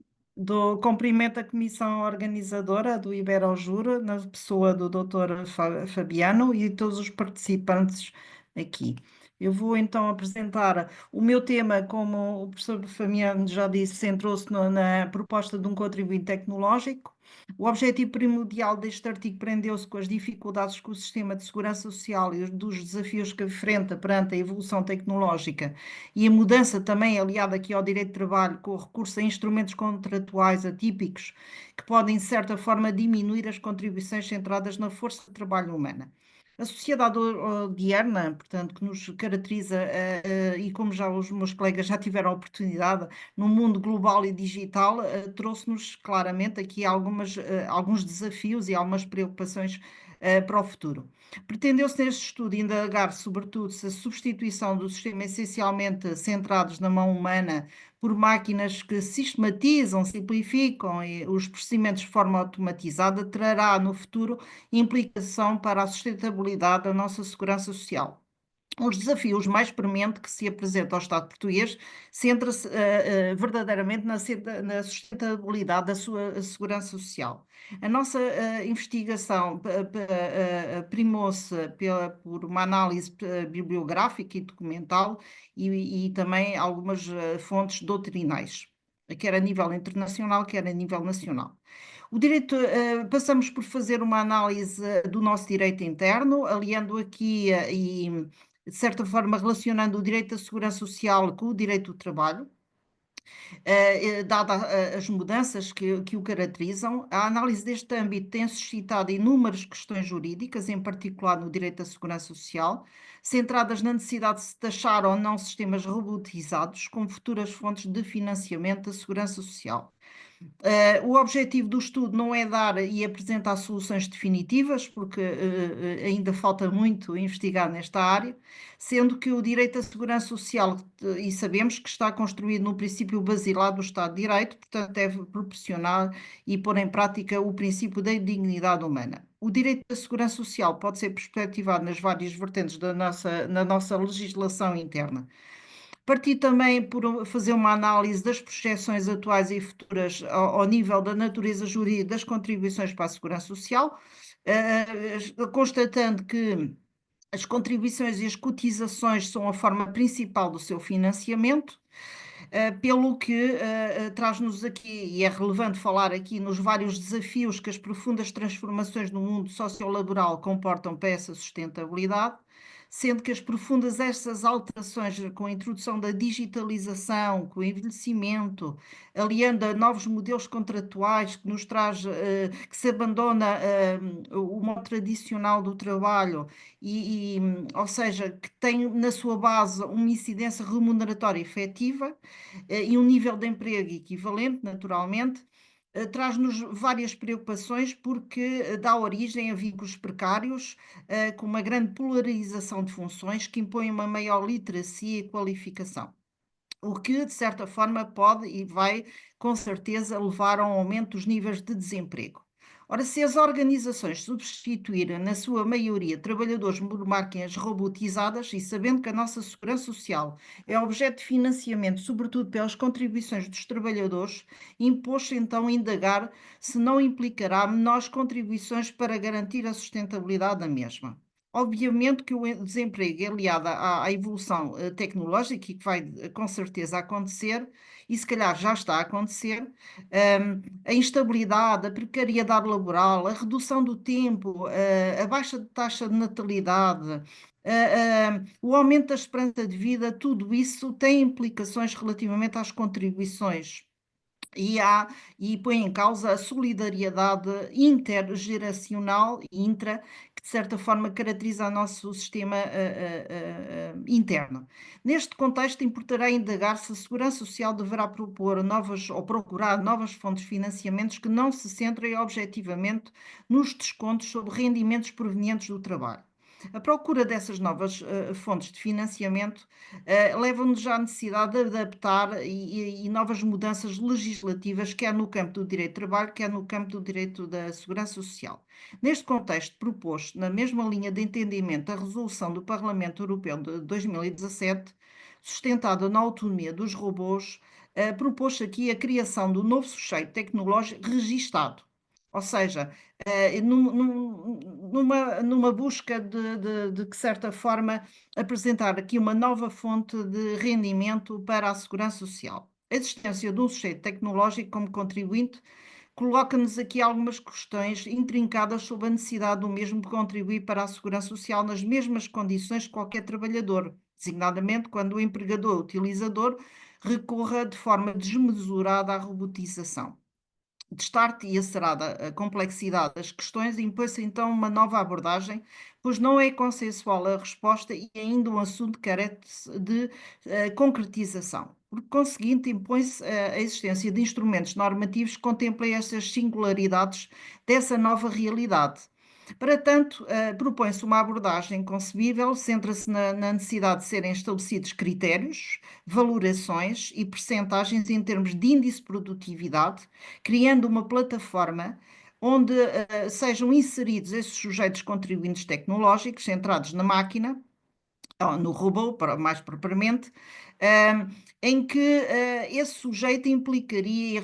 Cumprimento a comissão organizadora do Iberojur, na pessoa do Dr. Fabiano e todos os participantes aqui. Eu vou então apresentar o meu tema, como o professor Fabiano já disse, centrou-se na proposta de um contribuinte tecnológico. O objetivo primordial deste artigo prendeu-se com as dificuldades que o sistema de segurança social e dos desafios que enfrenta perante a evolução tecnológica e a mudança também aliada aqui ao direito de trabalho com o recurso a instrumentos contratuais atípicos que podem, de certa forma, diminuir as contribuições centradas na força de trabalho humana. A sociedade odierna, portanto, que nos caracteriza, e como já os meus colegas já tiveram a oportunidade, no mundo global e digital, trouxe-nos claramente aqui alguns desafios e algumas preocupações para o futuro. Pretendeu-se neste estudo indagar, sobretudo, se a substituição do sistema essencialmente centrados na mão humana por máquinas que sistematizam, simplificam os procedimentos de forma automatizada trará no futuro implicação para a sustentabilidade da nossa segurança social. Um dos desafios mais prementes que se apresenta ao Estado português centra-se verdadeiramente na sustentabilidade da sua segurança social. A nossa investigação primou-se por uma análise bibliográfica e documental e também algumas fontes doutrinais, quer a nível internacional, quer a nível nacional. O direito, passamos por fazer uma análise do nosso direito interno, aliando aqui e, de certa forma, relacionando o direito da segurança social com o direito do trabalho, dada as mudanças que o caracterizam. A análise deste âmbito tem suscitado inúmeras questões jurídicas, em particular no direito da segurança social, centradas na necessidade de se taxar ou não sistemas robotizados como futuras fontes de financiamento da segurança social. O objetivo do estudo não é dar e apresentar soluções definitivas, porque ainda falta muito investigar nesta área, sendo que o direito à segurança social, e sabemos que está construído no princípio basilar do Estado de Direito, portanto deve proporcionar e pôr em prática o princípio da dignidade humana. O direito à segurança social pode ser perspectivado nas várias vertentes na nossa legislação interna. Parti também por fazer uma análise das projeções atuais e futuras ao nível da natureza jurídica das contribuições para a segurança social, constatando que as contribuições e as cotizações são a forma principal do seu financiamento, pelo que traz-nos aqui, e é relevante falar aqui nos vários desafios que as profundas transformações no mundo sociolaboral comportam para essa sustentabilidade, sendo que as profundas essas alterações com a introdução da digitalização, com o envelhecimento, aliando a novos modelos contratuais que nos traz, que se abandona o modo tradicional do trabalho ou seja, que tem na sua base uma incidência remuneratória efetiva e um nível de emprego equivalente, naturalmente, traz-nos várias preocupações porque dá origem a vínculos precários, com uma grande polarização de funções que impõe uma maior literacia e qualificação. O que, de certa forma, pode e vai, com certeza, levar a um aumento dos níveis de desemprego. Ora, se as organizações substituírem, na sua maioria, trabalhadores por máquinas robotizadas, e sabendo que a nossa segurança social é objeto de financiamento, sobretudo pelas contribuições dos trabalhadores, impôs-se então indagar se não implicará menores contribuições para garantir a sustentabilidade da mesma. Obviamente que o desemprego é aliado à evolução tecnológica e que vai com certeza acontecer, e se calhar já está a acontecer, a instabilidade, a precariedade laboral, a redução do tempo, a baixa taxa de natalidade, o aumento da esperança de vida, tudo isso tem implicações relativamente às contribuições. E põe em causa a solidariedade intergeracional e que de certa forma caracteriza o nosso sistema interno. Neste contexto, importará indagar se a Segurança Social deverá propor novas ou procurar novas fontes de financiamentos que não se centrem objetivamente nos descontos sobre rendimentos provenientes do trabalho. A procura dessas novas fontes de financiamento leva-nos já à necessidade de adaptar e novas mudanças legislativas, quer no campo do direito do trabalho, quer no campo do direito da segurança social. Neste contexto, propôs, na mesma linha de entendimento, a resolução do Parlamento Europeu de 2017, sustentada na autonomia dos robôs, propôs aqui a criação do novo sujeito tecnológico registado. Ou seja, numa busca de que certa forma, apresentar aqui uma nova fonte de rendimento para a segurança social. A existência de um sujeito tecnológico como contribuinte coloca-nos aqui algumas questões intrincadas sobre a necessidade do mesmo de contribuir para a segurança social nas mesmas condições que qualquer trabalhador, designadamente quando o empregador utilizador recorra de forma desmesurada à robotização. Destarte e acerada a complexidade das questões, impõe-se então uma nova abordagem, pois não é consensual a resposta e ainda um assunto que carece de concretização. Por conseguinte, impõe-se a existência de instrumentos normativos que contemplem estas singularidades dessa nova realidade. Para tanto, propõe-se uma abordagem concebível, centra-se na necessidade de serem estabelecidos critérios, valorações e percentagens em termos de índice de produtividade, criando uma plataforma onde sejam inseridos esses sujeitos contribuintes tecnológicos centrados na máquina, ou no robô, mais propriamente, em que esse sujeito implicaria,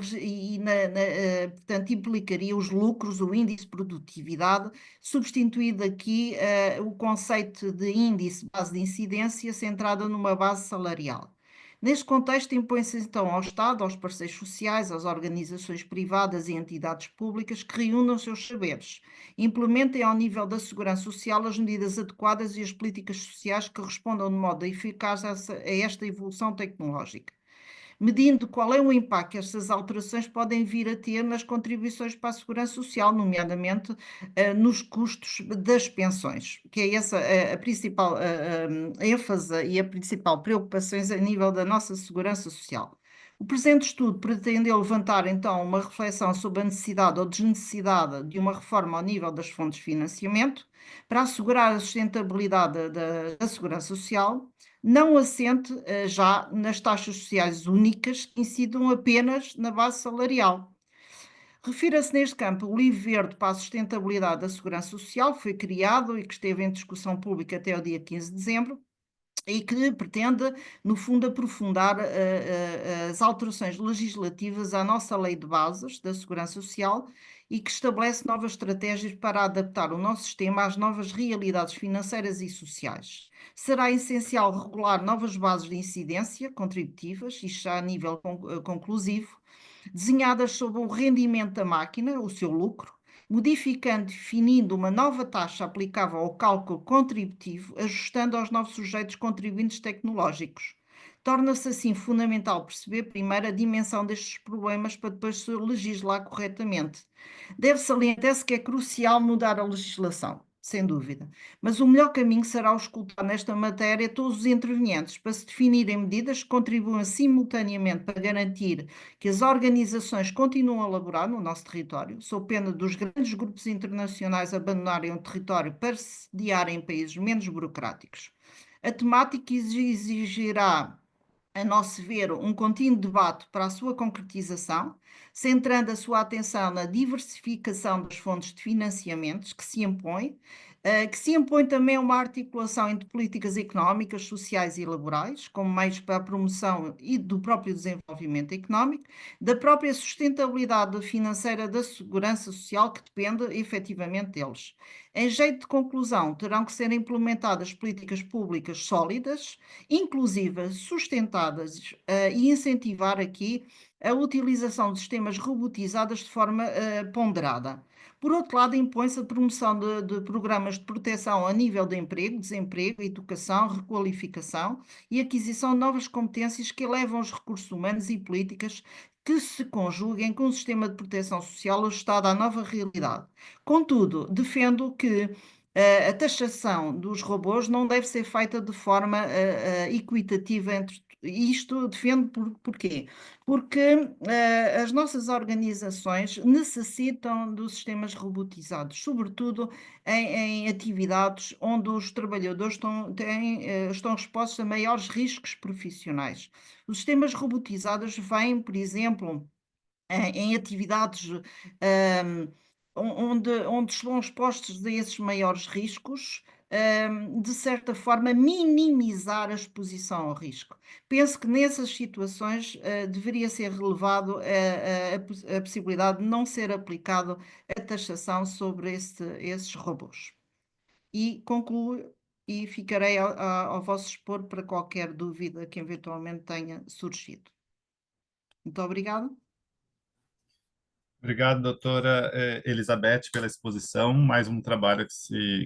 portanto, implicaria os lucros, o índice de produtividade, substituindo aqui o conceito de índice, base de incidência, centrada numa base salarial. Neste contexto, impõe-se então ao Estado, aos parceiros sociais, às organizações privadas e entidades públicas que reúnam os seus saberes, implementem ao nível da segurança social as medidas adequadas e as políticas sociais que respondam de modo eficaz a esta evolução tecnológica, medindo qual é o impacto que estas alterações podem vir a ter nas contribuições para a segurança social, nomeadamente nos custos das pensões, que é essa a principal ênfase e a principal preocupação a nível da nossa segurança social. O presente estudo pretendeu levantar, então, uma reflexão sobre a necessidade ou desnecessidade de uma reforma ao nível das fontes de financiamento para assegurar a sustentabilidade da segurança social, não assente já nas taxas sociais únicas que incidam apenas na base salarial. Refira-se neste campo o Livro Verde para a Sustentabilidade da Segurança Social, que foi criado e que esteve em discussão pública até o dia 15 de dezembro, e que pretende, no fundo, aprofundar as alterações legislativas à nossa Lei de Bases da Segurança Social e que estabelece novas estratégias para adaptar o nosso sistema às novas realidades financeiras e sociais. Será essencial regular novas bases de incidência contributivas, isto já a nível conclusivo, desenhadas sobre o rendimento da máquina, o seu lucro, modificando, definindo uma nova taxa aplicável ao cálculo contributivo, ajustando aos novos sujeitos contribuintes tecnológicos. Torna-se assim fundamental perceber primeiro a dimensão destes problemas para depois se legislar corretamente. Deve salientar-se que é crucial mudar a legislação, sem dúvida, mas o melhor caminho será escutar nesta matéria todos os intervenientes para se definirem medidas que contribuam simultaneamente para garantir que as organizações continuam a laborar no nosso território, sob pena dos grandes grupos internacionais abandonarem o território para sediarem em países menos burocráticos. A temática exigirá, a nosso ver, um contínuo debate para a sua concretização, centrando a sua atenção na diversificação das fontes de financiamentos que se impõe também uma articulação entre políticas económicas, sociais e laborais, como meios para a promoção e do próprio desenvolvimento económico, da própria sustentabilidade financeira da segurança social que depende efetivamente deles. Em jeito de conclusão, terão que ser implementadas políticas públicas sólidas, inclusivas, sustentadas e incentivar aqui a utilização de sistemas robotizados de forma ponderada. Por outro lado, impõe-se a promoção de programas de proteção a nível de emprego, desemprego, educação, requalificação e aquisição de novas competências que elevam os recursos humanos e políticas que se conjuguem com o sistema de proteção social ajustado à nova realidade. Contudo, defendo que a taxação dos robôs não deve ser feita de forma equitativa entre isto defendo porquê? Porque as nossas organizações necessitam dos sistemas robotizados, sobretudo em atividades onde os trabalhadores estão expostos a maiores riscos profissionais. Os sistemas robotizados vêm, por exemplo, em atividades onde estão expostos a esses maiores riscos, de certa forma, minimizar a exposição ao risco. Penso que nessas situações deveria ser relevado a possibilidade de não ser aplicado a taxação sobre esses robôs. E concluo e ficarei ao vosso dispor para qualquer dúvida que eventualmente tenha surgido. Muito obrigada. Obrigado, doutora Elizabeth, pela exposição. Mais um trabalho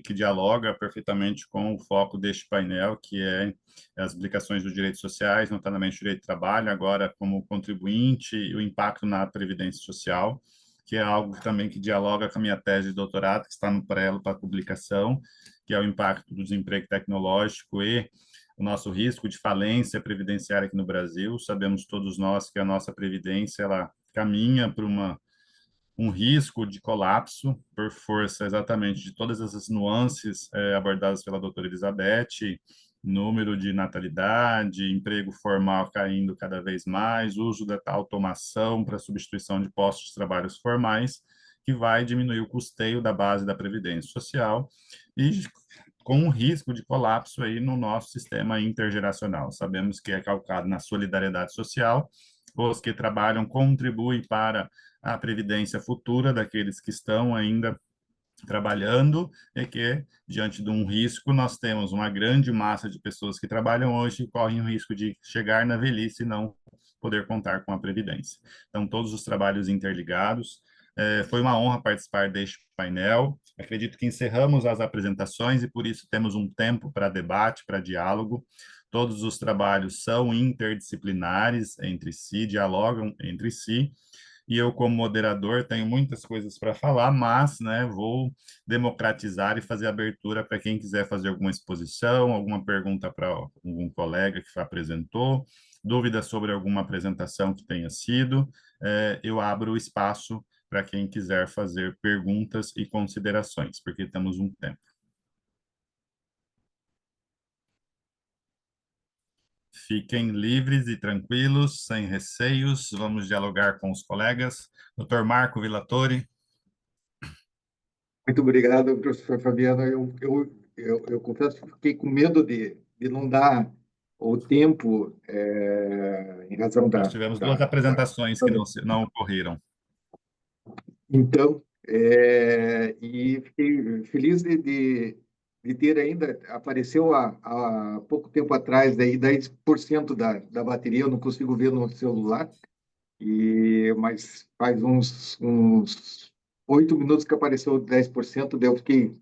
que dialoga perfeitamente com o foco deste painel, que é as aplicações dos direitos sociais, notadamente o direito do trabalho, agora como contribuinte e o impacto na previdência social, que é algo também que dialoga com a minha tese de doutorado, que está no prelo para publicação, que é o impacto do desemprego tecnológico e o nosso risco de falência previdenciária aqui no Brasil. Sabemos todos nós que a nossa previdência ela caminha para uma um risco de colapso por força exatamente de todas essas nuances abordadas pela doutora Elizabeth, número de natalidade, emprego formal caindo cada vez mais, uso da automação para substituição de postos de trabalhos formais, que vai diminuir o custeio da base da Previdência Social e com um risco de colapso aí no nosso sistema intergeracional. Sabemos que é calcado na solidariedade social, os que trabalham contribuem para a previdência futura daqueles que estão ainda trabalhando e que, diante de um risco, nós temos uma grande massa de pessoas que trabalham hoje e correm o risco de chegar na velhice e não poder contar com a previdência. Então, todos os trabalhos interligados. Foi uma honra participar deste painel. Acredito que encerramos as apresentações e, por isso, temos um tempo para debate, para diálogo. Todos os trabalhos são interdisciplinares entre si, dialogam entre si, e eu, como moderador, tenho muitas coisas para falar, mas, né, vou democratizar e fazer abertura para quem quiser fazer alguma exposição, alguma pergunta para algum colega que apresentou, dúvida sobre alguma apresentação que tenha sido, eu abro o espaço para quem quiser fazer perguntas e considerações, porque temos um tempo. Fiquem livres e tranquilos, sem receios, vamos dialogar com os colegas. Dr. Marco Villatori. Muito obrigado, professor Fabiano. Eu confesso que fiquei com medo de não dar o tempo em razão Nós tivemos duas apresentações que não ocorreram. Então, e fiquei feliz de ter ainda, apareceu há pouco tempo atrás, daí 10% da bateria, eu não consigo ver no celular, mas faz uns 8 minutos que apareceu 10%, daí eu fiquei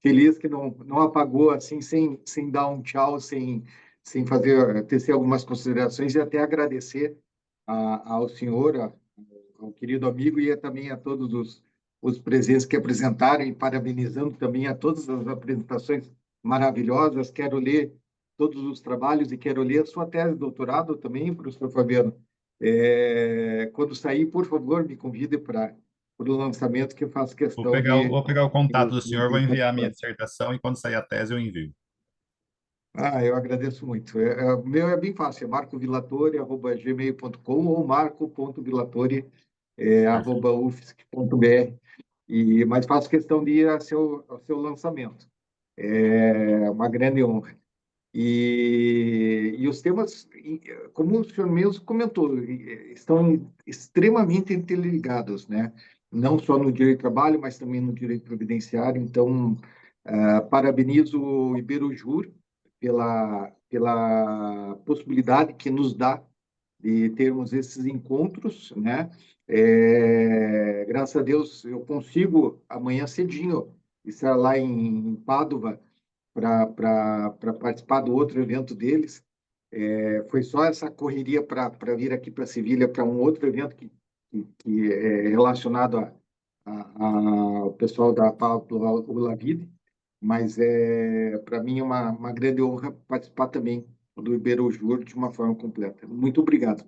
feliz que não apagou assim, sem dar um tchau, sem tecer algumas considerações, e até agradecer ao senhor, ao querido amigo, e também a todos os presentes que apresentaram, e parabenizando também a todas as apresentações maravilhosas. Quero ler todos os trabalhos e quero ler a sua tese de doutorado também, professor Fabiano. Quando sair, por favor, me convide para o lançamento, que eu faço questão Vou pegar o contato do senhor, vou enviar a minha participar. dissertação e quando sair a tese eu envio. Eu agradeço muito. O meu é bem fácil, é marcovillatori@gmail.com ou marco.villatori@ufsc.br. Mas faço questão de ir ao seu lançamento. É uma grande honra. E os temas, como o senhor mesmo comentou, estão extremamente interligados, né? Não só no direito do trabalho, mas também no direito previdenciário. Então, parabenizo o Iberojur pela possibilidade que nos dá de termos esses encontros, né? Graças a Deus, eu consigo amanhã cedinho estar lá em Pádua para participar do outro evento deles. Foi só essa correria para vir aqui para Sevilha para um outro evento que é relacionado ao pessoal da Pablo Olavide, mas para mim é uma grande honra participar também do Iberojur de uma forma completa. Muito obrigado.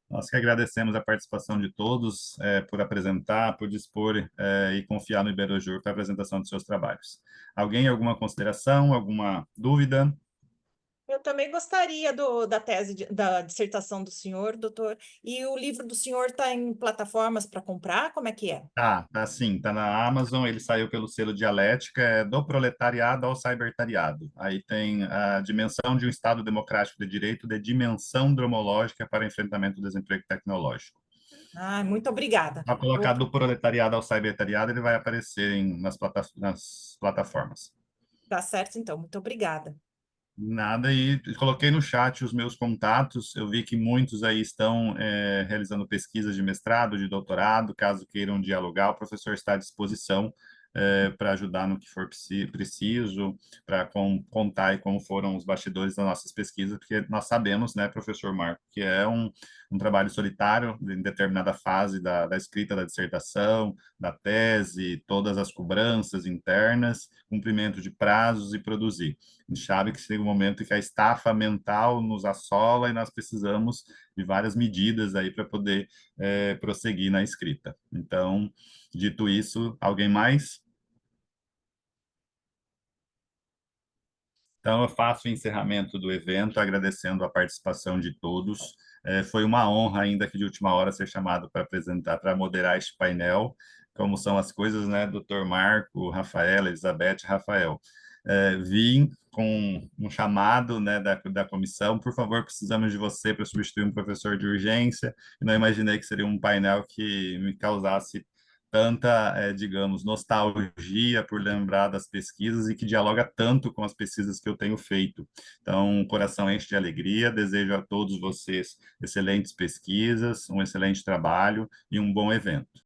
Nós que agradecemos a participação de todos, por apresentar, por dispor e confiar no Iberojur para a apresentação dos seus trabalhos. Alguém, alguma consideração, alguma dúvida? Eu também gostaria da tese, da dissertação do senhor, doutor. E o livro do senhor está em plataformas para comprar? Como é que é? Tá sim, tá na Amazon, ele saiu pelo selo Dialética, do proletariado ao cybertariado. Aí tem a dimensão de um Estado democrático de direito, de dimensão dromológica para enfrentamento do desemprego tecnológico. Muito obrigada. Está colocado do proletariado ao cybertariado, ele vai aparecer nas plataformas. Tá certo, então. Muito obrigada. Nada, e coloquei no chat os meus contatos. Eu vi que muitos aí estão realizando pesquisas de mestrado, de doutorado. Caso queiram dialogar, o professor está à disposição para ajudar no que for preciso, para contar aí como foram os bastidores das nossas pesquisas, porque nós sabemos, né, professor Marco, porque é um trabalho solitário em determinada fase da escrita da dissertação, da tese, todas as cobranças internas, cumprimento de prazos e produzir. A gente sabe que chega um momento em que a estafa mental nos assola e nós precisamos de várias medidas aí para poder prosseguir na escrita. Então, dito isso, alguém mais? Então, eu faço o encerramento do evento, agradecendo a participação de todos. Foi uma honra, ainda que de última hora, ser chamado para apresentar, para moderar este painel, como são as coisas, né, doutor Marco, Rafaela, Elizabeth, Rafael. Vim com um chamado, né, da comissão, por favor, precisamos de você para substituir um professor de urgência. Eu não imaginei que seria um painel que me causasse tanta, digamos, nostalgia por lembrar das pesquisas e que dialoga tanto com as pesquisas que eu tenho feito. Então, o coração enche de alegria, desejo a todos vocês excelentes pesquisas, um excelente trabalho e um bom evento.